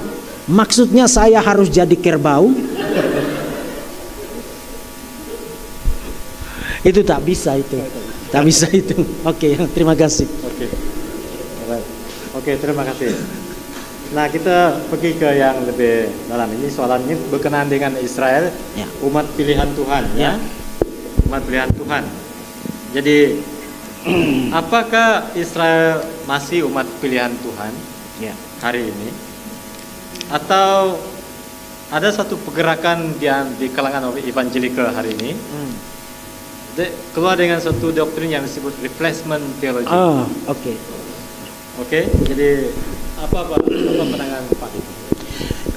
maksudnya saya harus jadi kerbau? Itu tak bisa itu. Tak bisa itu. Oke, terima kasih. Oke, terima kasih. Nah, kita pergi ke yang lebih dalam. Ini soalan ini berkenaan dengan Israel, ya. Umat pilihan Tuhan, ya. Umat pilihan Tuhan. Jadi, apakah Israel masih umat pilihan Tuhan hari ini? Atau ada satu pergerakan di kalangan evangelikal hari ini keluar dengan satu doktrin yang disebut replacement theology. Oke, jadi apa pandangan Pak itu?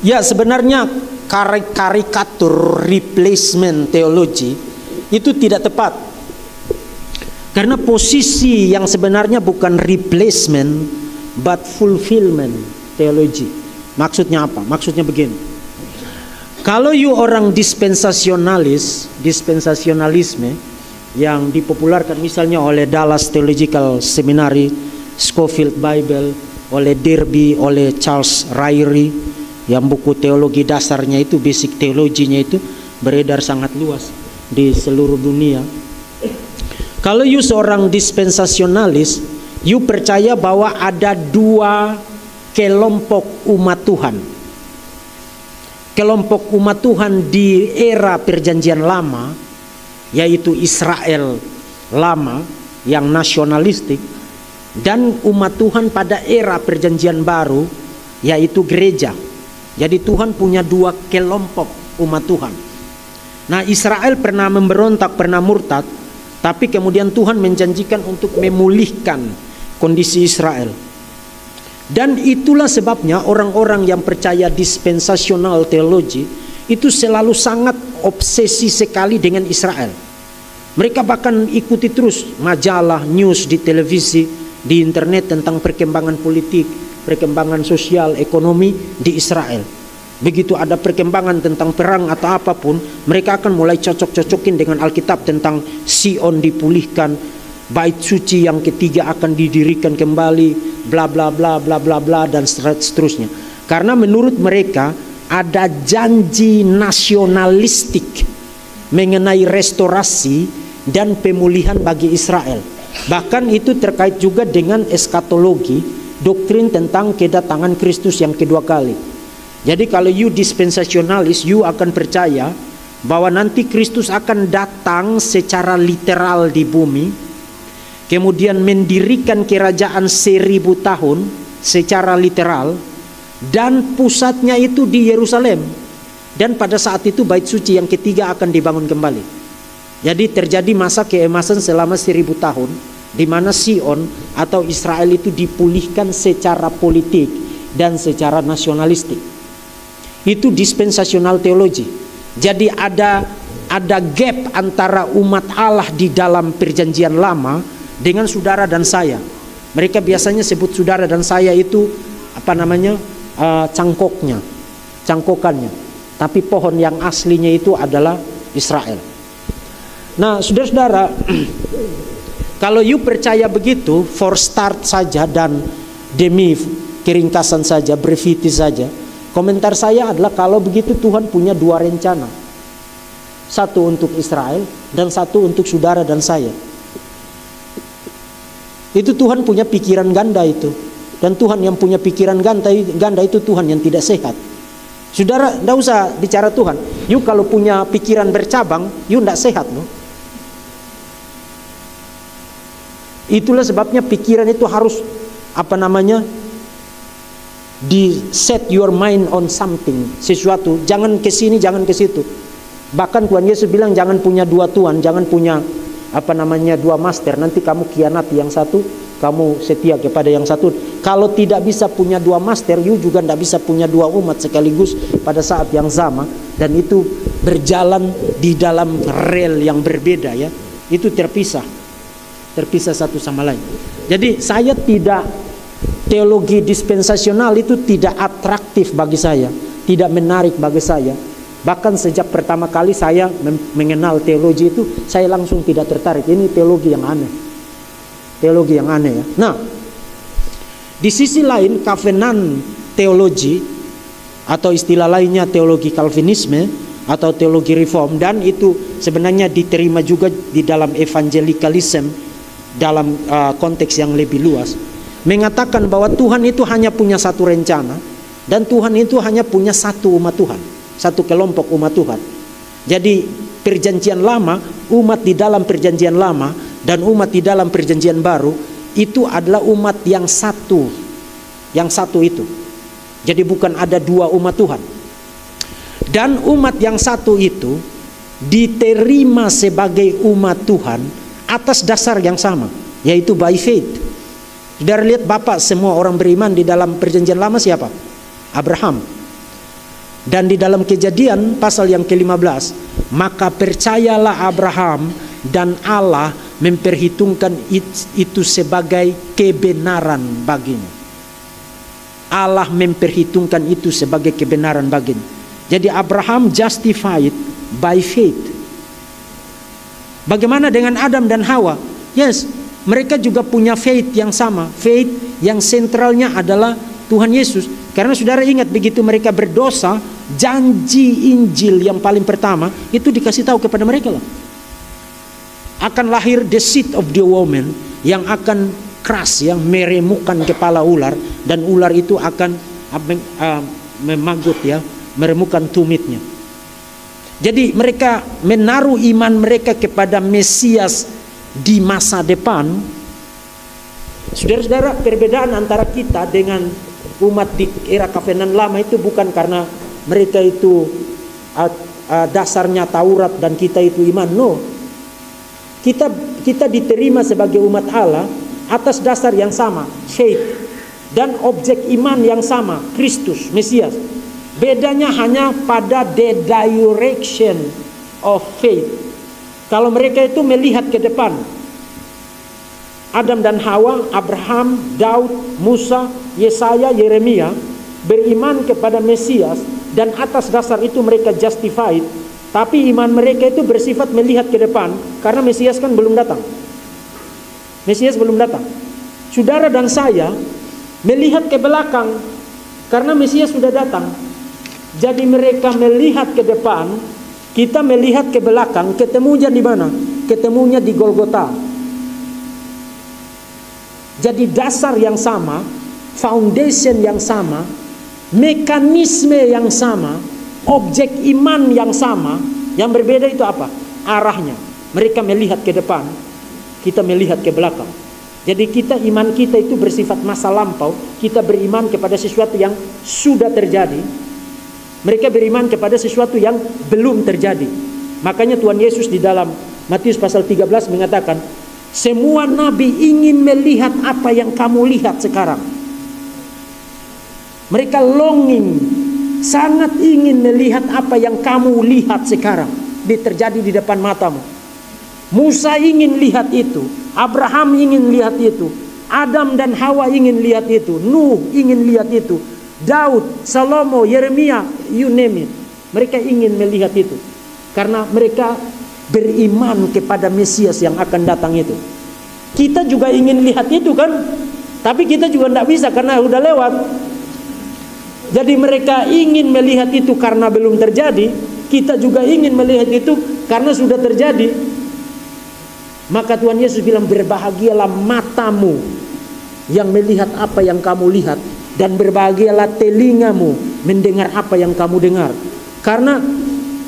Ya, sebenarnya karikatur replacement theology itu tidak tepat. Karena posisi yang sebenarnya bukan replacement but fulfillment theology. Maksudnya apa? Maksudnya begini. Kalau orang dispensasionalisme yang dipopularkan misalnya oleh Dallas Theological Seminary, Scofield Bible, oleh Derby, oleh Charles Ryrie, yang buku teologi dasarnya itu, basic teologinya itu beredar sangat luas di seluruh dunia. Kalau seorang dispensasionalis, percaya bahwa ada 2 kelompok umat Tuhan. Kelompok umat Tuhan di era perjanjian lama, yaitu Israel lama yang nasionalistik, dan umat Tuhan pada era perjanjian baru, yaitu gereja. Jadi Tuhan punya 2 kelompok umat Tuhan. Nah, Israel pernah memberontak, pernah murtad, tapi kemudian Tuhan menjanjikan untuk memulihkan kondisi Israel. Dan itulah sebabnya orang-orang yang percaya dispensational theology itu selalu sangat obsesi sekali dengan Israel. Mereka bahkan ikuti terus majalah, news di televisi, di internet tentang perkembangan politik, perkembangan sosial, ekonomi di Israel. Begitu ada perkembangan tentang perang atau apapun, mereka akan mulai cocok-cocokin dengan Alkitab tentang Sion dipulihkan, bait suci yang ketiga akan didirikan kembali, bla bla bla bla bla bla, dan seterusnya. Karena menurut mereka ada janji nasionalistik mengenai restorasi dan pemulihan bagi Israel. Bahkan itu terkait juga dengan eskatologi, doktrin tentang kedatangan Kristus yang kedua kali. Jadi kalau you dispensasionalis, you akan percaya bahwa nanti Kristus akan datang secara literal di bumi, kemudian mendirikan kerajaan 1000 tahun secara literal, dan pusatnya itu di Yerusalem. Dan pada saat itu bait suci yang ketiga akan dibangun kembali. Jadi terjadi masa keemasan selama 1000 tahun, di mana Sion atau Israel itu dipulihkan secara politik dan secara nasionalistik. Itu dispensasional teologi. Jadi ada gap antara umat Allah di dalam perjanjian lama dengan saudara dan saya. Mereka biasanya sebut saudara dan saya itu cangkokannya. Tapi pohon yang aslinya itu adalah Israel. Nah, saudara-saudara, kalau you percaya begitu, for start saja dan demi keringkasan saja, brevity saja, komentar saya adalah kalau begitu Tuhan punya 2 rencana. Satu untuk Israel dan satu untuk saudara dan saya. Itu Tuhan punya pikiran ganda itu. Dan Tuhan yang punya pikiran ganda itu Tuhan yang tidak sehat. Saudara, tidak usah bicara Tuhan. You kalau punya pikiran bercabang, you tidak sehat loh. Itulah sebabnya pikiran itu harus di set your mind on something, sesuatu. Jangan ke sini, jangan ke situ. Bahkan Tuhan Yesus bilang jangan punya 2 tuan, jangan punya 2 master. Nanti kamu khianati yang satu, kamu setia kepada yang satu. Kalau tidak bisa punya 2 master, you juga tidak bisa punya 2 umat sekaligus pada saat yang sama. Dan itu berjalan di dalam rel yang berbeda ya. Itu terpisah satu sama lain. Jadi saya teologi dispensasional itu tidak atraktif bagi saya, tidak menarik bagi saya. Bahkan sejak pertama kali saya mengenal teologi itu, saya langsung tidak tertarik. Ini teologi yang aneh. Teologi yang aneh ya. Nah, di sisi lain Covenant teologi atau istilah lainnya teologi Calvinisme atau teologi reform, dan itu sebenarnya diterima juga di dalam evangelicalism dalam konteks yang lebih luas, mengatakan bahwa Tuhan itu hanya punya satu rencana dan Tuhan itu hanya punya satu umat Tuhan, satu kelompok umat Tuhan. Jadi perjanjian lama, umat di dalam perjanjian lama dan umat di dalam perjanjian baru itu adalah umat yang satu itu. Jadi bukan ada 2 umat Tuhan. Dan umat yang satu itu diterima sebagai umat Tuhan atas dasar yang sama, yaitu by faith. Saudara lihat bapak semua orang beriman di dalam perjanjian lama siapa? Abraham. Dan di dalam Kejadian pasal yang ke-15, maka percayalah Abraham dan Allah memperhitungkan itu sebagai kebenaran baginya. Allah memperhitungkan itu sebagai kebenaran baginya. Jadi Abraham justified by faith. Bagaimana dengan Adam dan Hawa? Yes, mereka juga punya faith yang sama. Faith yang sentralnya adalah Tuhan Yesus. Karena saudara ingat begitu mereka berdosa, janji Injil yang paling pertama itu dikasih tahu kepada mereka loh. Akan lahir the seed of the woman yang akan keras, yang meremukkan kepala ular, dan ular itu akan memagut ya, meremukkan tumitnya. Jadi mereka menaruh iman mereka kepada Mesias di masa depan. Saudara-saudara, perbedaan antara kita dengan umat di era Covenant lama itu bukan karena mereka itu dasarnya Taurat dan kita itu iman. No. Kita diterima sebagai umat Allah atas dasar yang sama, faith, dan objek iman yang sama, Kristus, Mesias. Bedanya hanya pada the direction of faith. Kalau mereka itu melihat ke depan, Adam dan Hawa, Abraham, Daud, Musa, Yesaya, Yeremia beriman kepada Mesias, dan atas dasar itu mereka justified. Tapi iman mereka itu bersifat melihat ke depan, karena Mesias kan belum datang. Mesias belum datang. Saudara dan saya melihat ke belakang karena Mesias sudah datang. Jadi mereka melihat ke depan, kita melihat ke belakang. Ketemunya di mana? Ketemunya di Golgota. Jadi dasar yang sama, foundation yang sama, mekanisme yang sama, objek iman yang sama. Yang berbeda itu apa? Arahnya. Mereka melihat ke depan, kita melihat ke belakang. Jadi iman kita itu bersifat masa lampau. Kita beriman kepada sesuatu yang sudah terjadi. Mereka beriman kepada sesuatu yang belum terjadi. Makanya Tuhan Yesus di dalam Matius pasal 13 mengatakan, semua nabi ingin melihat apa yang kamu lihat sekarang. Mereka longing, sangat ingin melihat apa yang kamu lihat sekarang terjadi di depan matamu. Musa ingin lihat itu, Abraham ingin lihat itu, Adam dan Hawa ingin lihat itu, Nuh ingin lihat itu, Daud, Salomo, Yeremia, you name it. Mereka ingin melihat itu karena mereka beriman kepada Mesias yang akan datang itu. Kita juga ingin lihat itu kan, tapi kita juga tidak bisa karena sudah lewat. Jadi mereka ingin melihat itu karena belum terjadi, kita juga ingin melihat itu karena sudah terjadi. Maka Tuhan Yesus bilang, berbahagialah matamu yang melihat apa yang kamu lihat, dan berbahagialah telingamu mendengar apa yang kamu dengar. Karena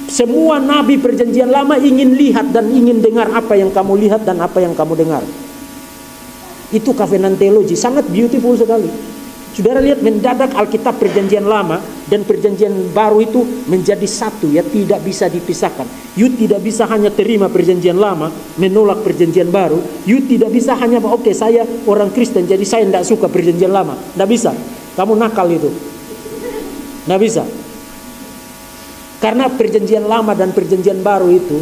semua nabi perjanjian lama ingin lihat dan ingin dengar apa yang kamu lihat dan apa yang kamu dengar. Itu covenant theology, sangat beautiful sekali. Saudara lihat, mendadak Alkitab perjanjian lama dan perjanjian baru itu menjadi satu, ya, tidak bisa dipisahkan. You tidak bisa hanya terima perjanjian lama, menolak perjanjian baru. You tidak bisa hanya, oke, saya orang Kristen jadi saya tidak suka perjanjian lama. Tidak bisa, kamu nakal itu. Tidak bisa. Karena perjanjian lama dan perjanjian baru itu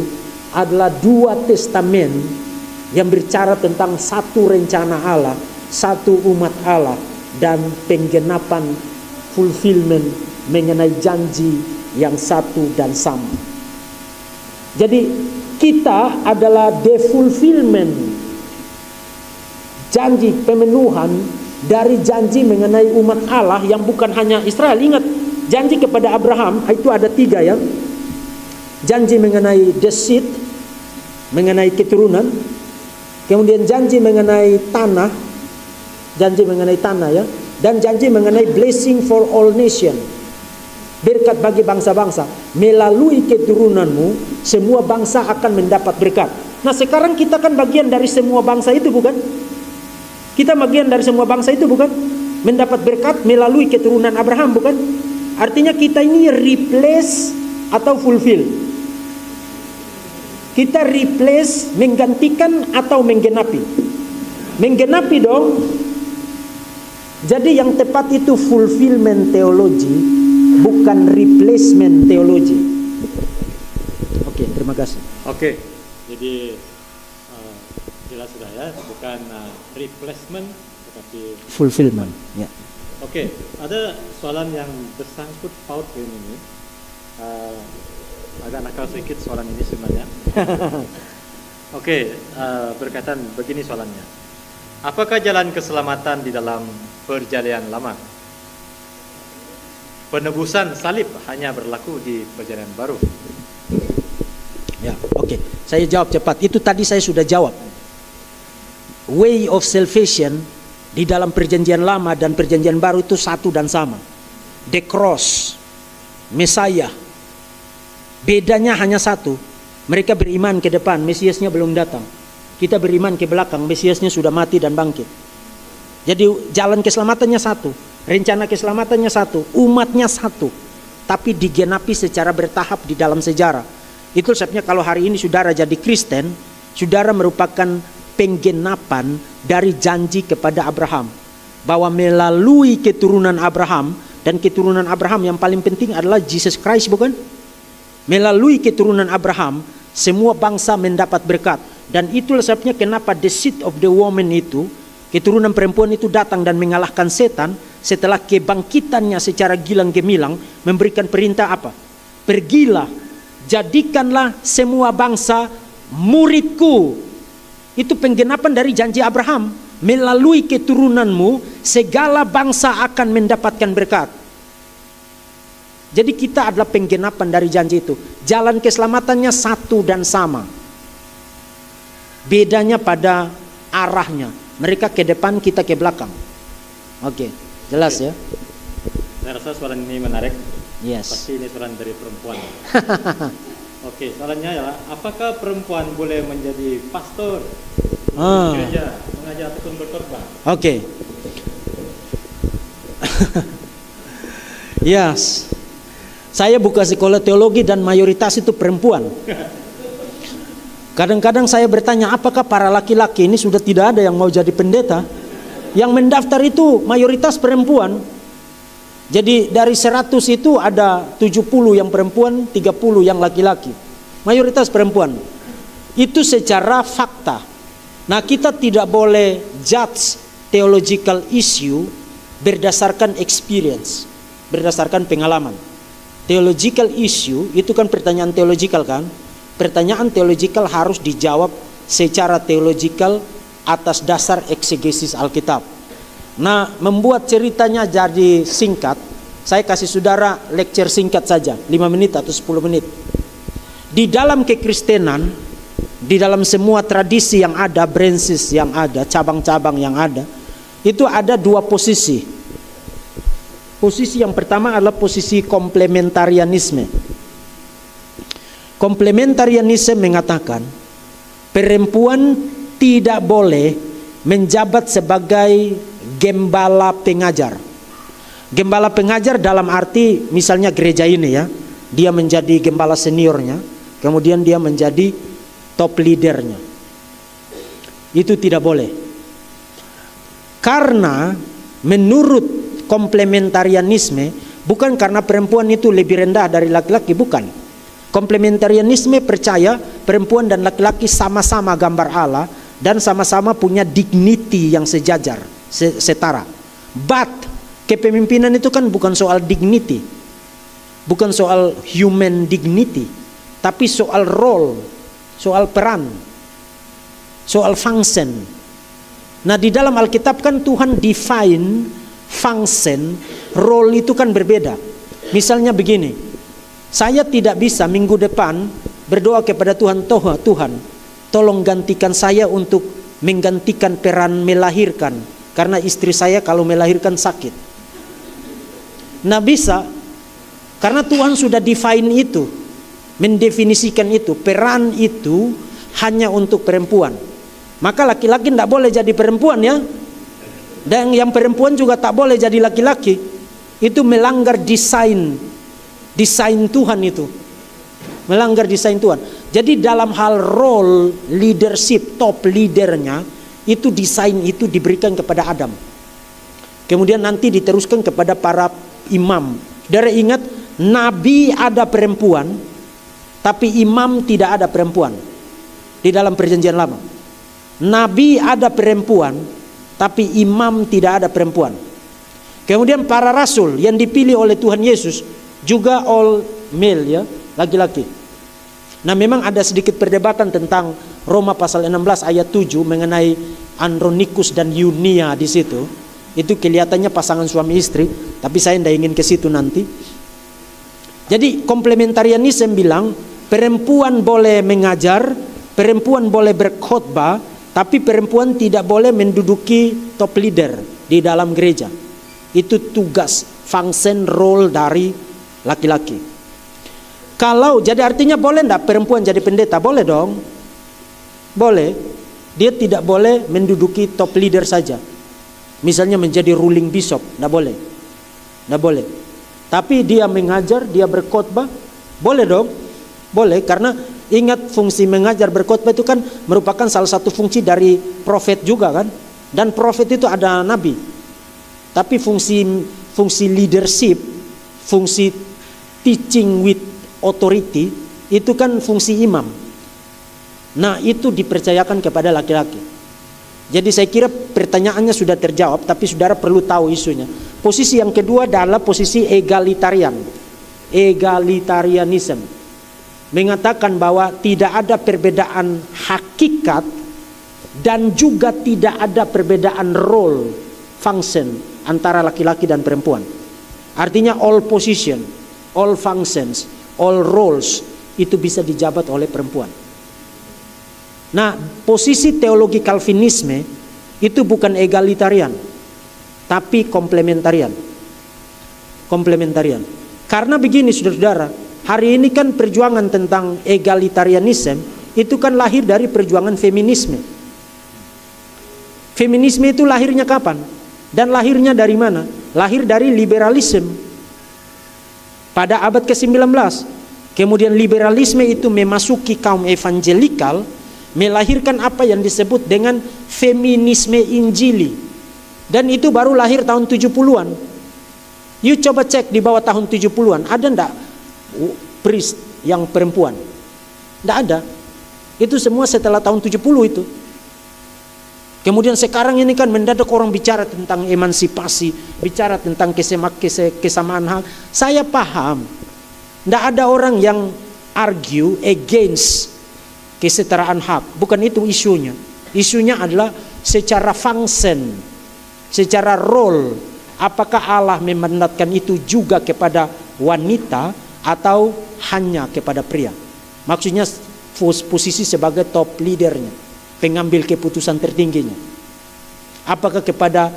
adalah dua testamen yang berbicara tentang satu rencana Allah, satu umat Allah, dan penggenapan, fulfillment mengenai janji yang satu dan sama. Jadi kita adalah the fulfillment, janji pemenuhan dari janji mengenai umat Allah yang bukan hanya Israel. Ingat, janji kepada Abraham itu ada 3, ya. Janji mengenai the seed, mengenai keturunan. Kemudian janji mengenai tanah, ya, dan janji mengenai blessing for all nation, berkat bagi bangsa-bangsa. Melalui keturunanmu semua bangsa akan mendapat berkat. Nah, sekarang kita kan bagian dari semua bangsa itu, bukan? Kita bagian dari semua bangsa itu, bukan? Mendapat berkat melalui keturunan Abraham, bukan? Artinya kita ini replace atau fulfill. Kita replace, menggantikan atau menggenapi. Menggenapi dong. Jadi yang tepat itu fulfillment teologi, bukan replacement teologi. Oke, terima kasih. Oke, jadi jelas sudah, ya, bukan replacement tetapi fulfillment. Ya. Oke, ada soalan yang bersangkut paut dengan ini. Agak nakal sedikit soalan ini sebenarnya. Oke, berkaitan begini soalannya. Apakah jalan keselamatan di dalam perjanjian lama? Penebusan salib hanya berlaku di perjanjian baru. Ya, oke. Saya jawab cepat. Itu tadi saya sudah jawab. Way of salvation di dalam perjanjian lama dan perjanjian baru itu satu dan sama. The cross, Messiah. Bedanya hanya satu. Mereka beriman ke depan, Mesiasnya belum datang. Kita beriman ke belakang, Mesiasnya sudah mati dan bangkit. Jadi jalan keselamatannya satu, rencana keselamatannya satu, umatnya satu, tapi digenapi secara bertahap di dalam sejarah. Itu sebabnya kalau hari ini saudara jadi Kristen, saudara merupakan penggenapan dari janji kepada Abraham, bahwa melalui keturunan Abraham, dan keturunan Abraham yang paling penting adalah Jesus Christ, bukan? Melalui keturunan Abraham semua bangsa mendapat berkat. Dan itulah sebabnya kenapa the seed of the woman itu, keturunan perempuan itu datang dan mengalahkan setan setelah kebangkitannya secara gilang gemilang, memberikan perintah apa? Pergilah, jadikanlah semua bangsa muridku. Itu penggenapan dari janji Abraham. Melalui keturunanmu segala bangsa akan mendapatkan berkat. Jadi kita adalah penggenapan dari janji itu. Jalan keselamatannya satu dan sama. Bedanya pada arahnya. Mereka ke depan, kita ke belakang. Oke, jelas ya? Saya rasa soalan ini menarik. Yes. Pasti ini soalan dari perempuan. Oke, soalannya adalah apakah perempuan boleh menjadi pastor, gereja, mengajar ataupun berkhotbah? Oke. Yes. Saya buka sekolah teologi dan mayoritas itu perempuan. Kadang-kadang saya bertanya, apakah para laki-laki ini sudah tidak ada yang mau jadi pendeta? Yang mendaftar itu mayoritas perempuan. Jadi dari 100 itu ada 70 yang perempuan, 30 yang laki-laki. Mayoritas perempuan. Itu secara fakta. Nah, kita tidak boleh judge theological issue berdasarkan experience, berdasarkan pengalaman. Theological issue itu kan pertanyaan theological kan? Pertanyaan theological harus dijawab secara theological atas dasar eksegesis Alkitab. Nah, membuat ceritanya jadi singkat, saya kasih saudara lecture singkat saja, 5 menit atau 10 menit. Di dalam kekristenan, di dalam semua tradisi yang ada, branches yang ada, cabang-cabang yang ada, itu ada dua posisi. Posisi yang pertama adalah posisi komplementarianisme. Komplementarianisme mengatakan perempuan tidak boleh menjabat sebagai gembala pengajar. Gembala pengajar dalam arti misalnya gereja ini ya, dia menjadi gembala seniornya, kemudian dia menjadi top leadernya. Itu tidak boleh. Karena menurut komplementarianisme, bukan karena perempuan itu lebih rendah dari laki-laki, bukan. Komplementarianisme percaya perempuan dan laki-laki sama-sama gambar Allah dan sama-sama punya dignity yang sejajar, setara. But kepemimpinan itu kan bukan soal dignity, bukan soal human dignity, tapi soal role, soal peran, soal function. Nah, di dalam Alkitab kan Tuhan define function, role itu kan berbeda. Misalnya begini, saya tidak bisa minggu depan berdoa kepada Tuhan, Tuhan tolong gantikan saya untuk menggantikan peran melahirkan, karena istri saya kalau melahirkan sakit. Nah, bisa, karena Tuhan sudah define itu, mendefinisikan itu, peran itu hanya untuk perempuan. Maka laki-laki tidak boleh jadi perempuan ya. Dan yang perempuan juga tak boleh jadi laki-laki. Itu melanggar desain Tuhan itu. Melanggar desain Tuhan. Jadi dalam hal role leadership, top leadernya, itu desain itu diberikan kepada Adam. Kemudian nanti diteruskan kepada para imam. Saudara ingat, nabi ada perempuan, tapi imam tidak ada perempuan. Di dalam perjanjian lama, nabi ada perempuan, tapi imam tidak ada perempuan. Kemudian para rasul yang dipilih oleh Tuhan Yesus juga all male ya, laki-laki. Nah, memang ada sedikit perdebatan tentang Roma pasal 16 ayat 7 mengenai Andronikus dan Yunia di situ. Itu kelihatannya pasangan suami istri, tapi saya tidak ingin ke situ nanti. Jadi komplementarianisme bilang perempuan boleh mengajar, perempuan boleh berkhotbah, tapi perempuan tidak boleh menduduki top leader di dalam gereja. Itu tugas, function, role dari laki-laki. Kalau, jadi artinya boleh enggak perempuan jadi pendeta? Boleh dong. Boleh. Dia tidak boleh menduduki top leader saja. Misalnya menjadi ruling bishop, enggak boleh. Enggak boleh. Tapi dia mengajar, dia berkhotbah, boleh dong. Boleh, karena ingat fungsi mengajar berkhotbah itu kan merupakan salah satu fungsi dari profet juga kan. Dan profet itu ada nabi. Tapi fungsi leadership, fungsi teaching with authority itu kan fungsi imam. Nah, itu dipercayakan kepada laki-laki. Jadi saya kira pertanyaannya sudah terjawab, tapi saudara perlu tahu isunya. Posisi yang kedua adalah posisi egalitarian. Egalitarianism mengatakan bahwa tidak ada perbedaan hakikat dan juga tidak ada perbedaan role function antara laki-laki dan perempuan. Artinya all position, all functions, all roles itu bisa dijabat oleh perempuan. Nah, posisi teologi Calvinisme itu bukan egalitarian, tapi komplementarian. Komplementarian. Karena begini saudara-saudara, hari ini kan perjuangan tentang egalitarianisme itu kan lahir dari perjuangan feminisme. Feminisme itu lahirnya kapan? Dan lahirnya dari mana? Lahir dari liberalisme pada abad ke-19. Kemudian liberalisme itu memasuki kaum evangelikal, melahirkan apa yang disebut dengan feminisme Injili. Dan itu baru lahir tahun 70-an. You coba cek di bawah tahun 70-an, ada enggak priest yang perempuan? Enggak ada. Itu semua setelah tahun 70 itu. Kemudian sekarang ini kan mendadak orang bicara tentang emansipasi, bicara tentang kesamaan hak. Saya paham. Enggak ada orang yang argue against kesetaraan hak. Bukan itu isunya. Isunya adalah secara function, secara role. Apakah Allah memandatkan itu juga kepada wanita atau hanya kepada pria? Maksudnya posisi sebagai top leadernya, pengambil keputusan tertingginya. Apakah kepada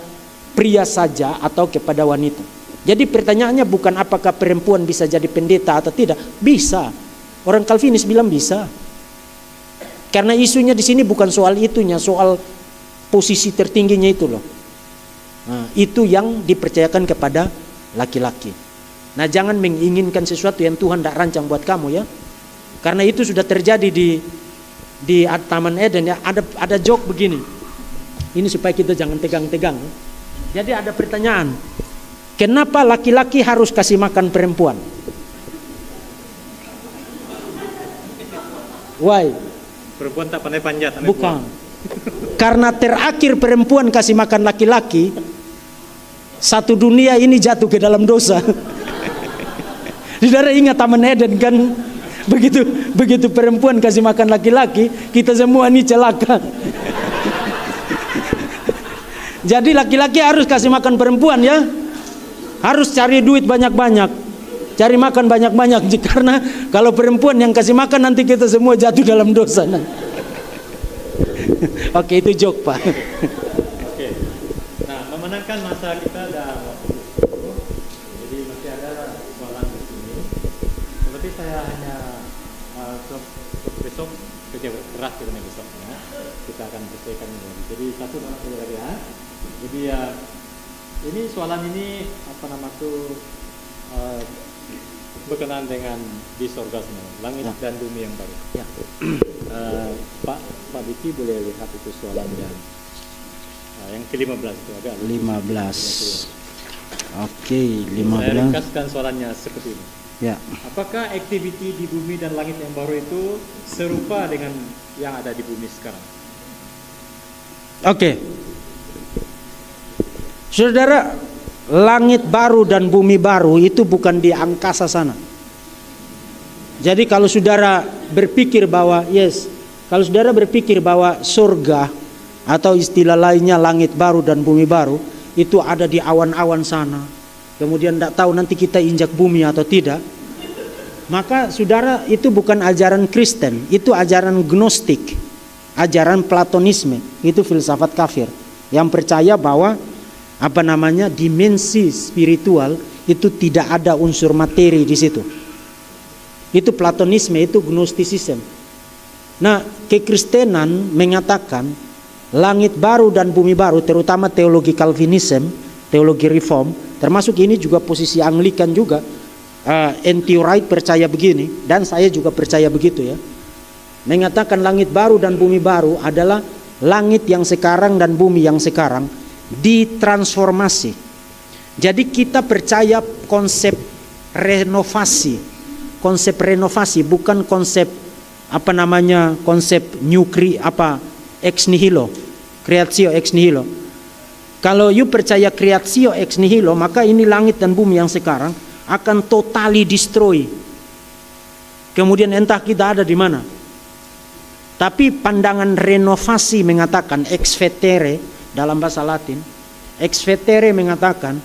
pria saja atau kepada wanita? Jadi pertanyaannya bukan apakah perempuan bisa jadi pendeta atau tidak. Bisa. Orang Calvinis bilang bisa. Karena isunya di sini bukan soal itunya, soal posisi tertingginya itu loh. Nah, itu yang dipercayakan kepada laki-laki. Nah, jangan menginginkan sesuatu yang Tuhan tidak rancang buat kamu ya. Karena itu sudah terjadi di Taman Eden ya. Ada joke begini. Ini supaya kita jangan tegang-tegang. Jadi ada pertanyaan. Kenapa laki-laki harus kasih makan perempuan? Why? Perempuan tak pandai panjat. Bukan. Karena terakhir perempuan kasih makan laki-laki, satu dunia ini jatuh ke dalam dosa. Saudara ingat Taman Eden kan? Begitu perempuan kasih makan laki-laki, kita semua ini celaka. Jadi laki-laki harus kasih makan perempuan ya. Harus cari duit banyak-banyak, cari makan banyak-banyak. Karena kalau perempuan yang kasih makan, nanti kita semua jatuh dalam dosa. Oke, itu joke Pak. Oke. Nah, memenangkan masa kita dan waktu. Jadi masih ada soalan di sini. Seperti saya hanya besok kerja keras kita besoknya. Kita akan selesaikan ini. Jadi satu mana lagi ya. Jadi ya ini soalan ini apa nama tuh berkenaan dengan di surga sebenarnya, langit ya, dan bumi yang baru. Ya. Pak Diki boleh lihat itu soalan yang ke-15 itu agak 15. Oke, 15. Saya ringkaskan soalannya seperti ini. Ya. Apakah aktiviti di bumi dan langit yang baru itu serupa dengan yang ada di bumi sekarang? Oke. Saudara, langit baru dan bumi baru itu bukan di angkasa sana. Jadi kalau saudara berpikir bahwa kalau saudara berpikir bahwa surga atau istilah lainnya langit baru dan bumi baru itu ada di awan-awan sana, kemudian tidak tahu nanti kita injak bumi atau tidak, maka saudara itu bukan ajaran Kristen, itu ajaran Gnostik, ajaran Platonisme, itu filsafat kafir yang percaya bahwa dimensi spiritual itu tidak ada unsur materi di situ. Itu Platonisme, itu Gnosticism. Nah, kekristenan mengatakan langit baru dan bumi baru, terutama teologi Calvinism, teologi Reform, termasuk ini juga posisi Anglikan juga. N.T. Wright percaya begini, dan saya juga percaya begitu ya. Mengatakan langit baru dan bumi baru adalah langit yang sekarang dan bumi yang sekarang ditransformasi. Jadi kita percaya konsep renovasi. Konsep renovasi bukan konsep konsep ex nihilo, creatio ex nihilo. Kalau you percaya creatio ex nihilo, maka ini langit dan bumi yang sekarang akan totally destroy. Kemudian entah kita ada di mana. Tapi pandangan renovasi mengatakan ex vetere dalam bahasa Latin. Ex vetere mengatakan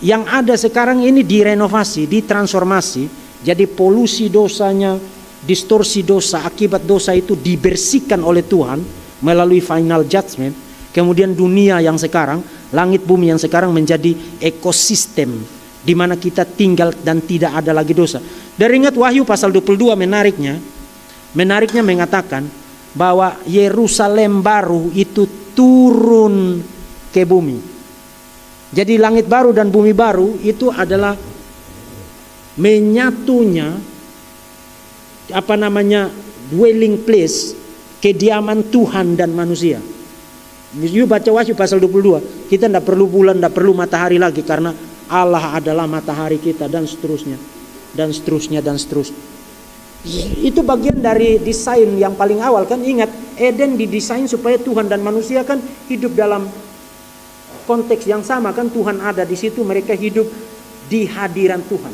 yang ada sekarang ini direnovasi, ditransformasi, jadi polusi dosanya, distorsi dosa, akibat dosa itu dibersihkan oleh Tuhan melalui final judgment. Kemudian dunia yang sekarang, langit bumi yang sekarang menjadi ekosistem di mana kita tinggal dan tidak ada lagi dosa. Dan ingat Wahyu pasal 22 menariknya mengatakan bahwa Yerusalem baru itu turun ke bumi. Jadi langit baru dan bumi baru itu adalah menyatunya dwelling place, kediaman Tuhan dan manusia. You baca Wahyu pasal 22, kita tidak perlu bulan, tidak perlu matahari lagi, karena Allah adalah matahari kita, dan seterusnya, dan seterusnya, dan seterusnya. Itu bagian dari desain yang paling awal kan. Ingat, Eden didesain supaya Tuhan dan manusia kan hidup dalam konteks yang sama kan. Tuhan ada di situ, mereka hidup di hadiran Tuhan,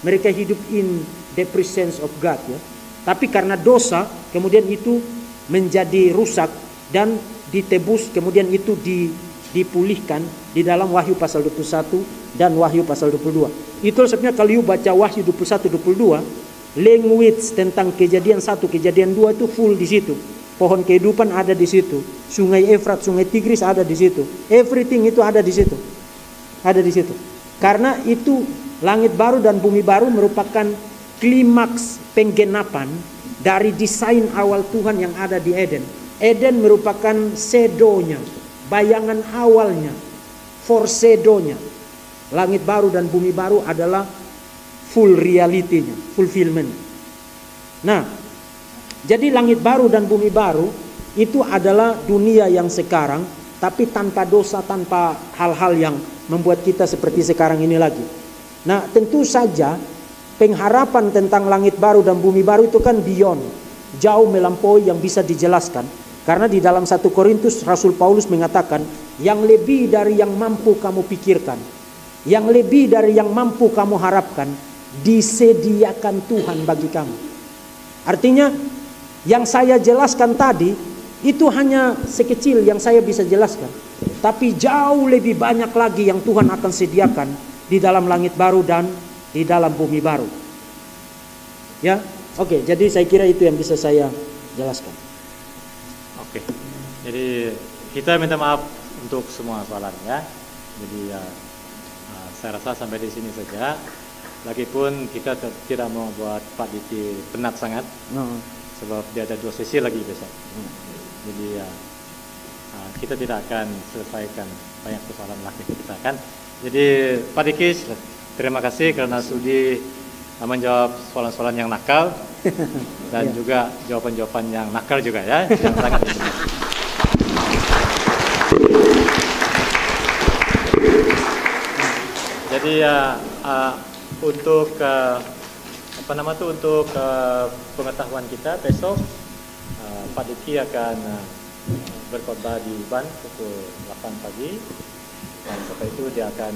mereka hidup in the presence of God ya. Tapi karena dosa kemudian itu menjadi rusak dan ditebus, kemudian itu dipulihkan di dalam Wahyu pasal 21 dan Wahyu pasal 22. Itu sebabnya kalau you baca Wahyu 21-22, language tentang kejadian 1, kejadian 2 itu full di situ. Pohon kehidupan ada di situ, sungai Efrat, sungai Tigris ada di situ, everything itu ada di situ, ada di situ. Karena itu langit baru dan bumi baru merupakan klimaks penggenapan dari desain awal Tuhan yang ada di Eden. Eden merupakan sedonya, bayangan awalnya, foreshadow-nya. Langit baru dan bumi baru adalah full reality-nya, fulfillment. Nah, jadi langit baru dan bumi baru itu adalah dunia yang sekarang, tapi tanpa dosa, tanpa hal-hal yang membuat kita seperti sekarang ini lagi. Nah, tentu saja pengharapan tentang langit baru dan bumi baru itu kan beyond, jauh melampaui yang bisa dijelaskan. Karena di dalam 1 Korintus Rasul Paulus mengatakan, yang lebih dari yang mampu kamu pikirkan, yang lebih dari yang mampu kamu harapkan, disediakan Tuhan bagi kamu. Artinya yang saya jelaskan tadi itu hanya sekecil yang saya bisa jelaskan, tapi jauh lebih banyak lagi yang Tuhan akan sediakan di dalam langit baru dan di dalam bumi baru. Ya, oke. Jadi saya kira itu yang bisa saya jelaskan. Oke. Jadi kita minta maaf untuk semua soalan ya. Jadi saya rasa sampai di sini saja. Lagipun kita tidak mau buat Pak Diki penat sangat. Sebab dia ada 2 sesi lagi besok. Jadi kita tidak akan selesaikan banyak persoalan lagi kita kan. Jadi Pak Diki, terima kasih karena sudi menjawab soalan-soalan yang nakal dan juga jawaban-jawaban yang nakal juga ya, yang sangat ilmiah. Jadi untuk untuk pengetahuan kita besok Pak Diki akan berkhotbah di Ban pukul 8 pagi, dan setelah itu dia akan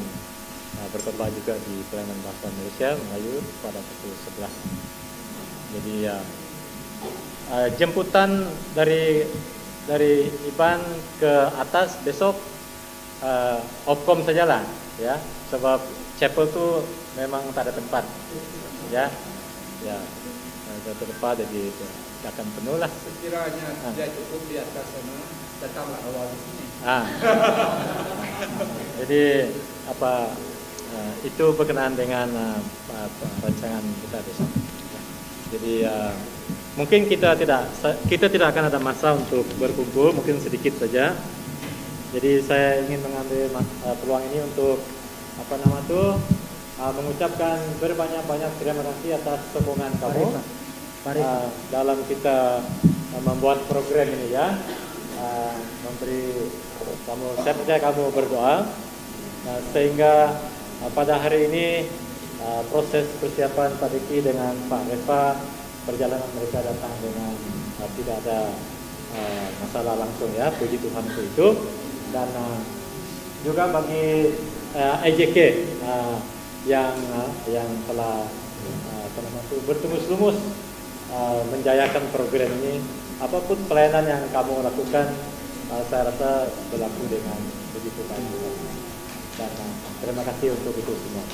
berkhotbah juga di pelayanan bahasa Malaysia Melayu pada pukul 11. Jadi jemputan dari Iban ke atas besok opkom sajalah ya, sebab chapel tu memang tak ada tempat ya. Ya, satu tempat jadi akan penuh lah. Sekiranya tidak cukup di atas sana, datanglah awal di sini. Jadi itu berkenaan dengan rancangan kita besok. Jadi mungkin kita tidak akan ada masa untuk berkumpul, mungkin sedikit saja. Jadi saya ingin mengambil peluang ini untuk mengucapkan berbanyak-banyak terima kasih atas sokongan kamu dalam kita membuat program ini ya, memberi kamu, saya percaya kamu berdoa sehingga pada hari ini proses persiapan Pak Diki dengan Pak Reva, perjalanan mereka datang dengan tidak ada masalah langsung ya, puji Tuhan untuk itu. Dan juga bagi EJK yang telah bertumus-lumus menjayakan program ini. Apapun pelayanan yang kamu lakukan, saya rasa berlaku dengan begitu baik. Dan terima kasih untuk itu semua.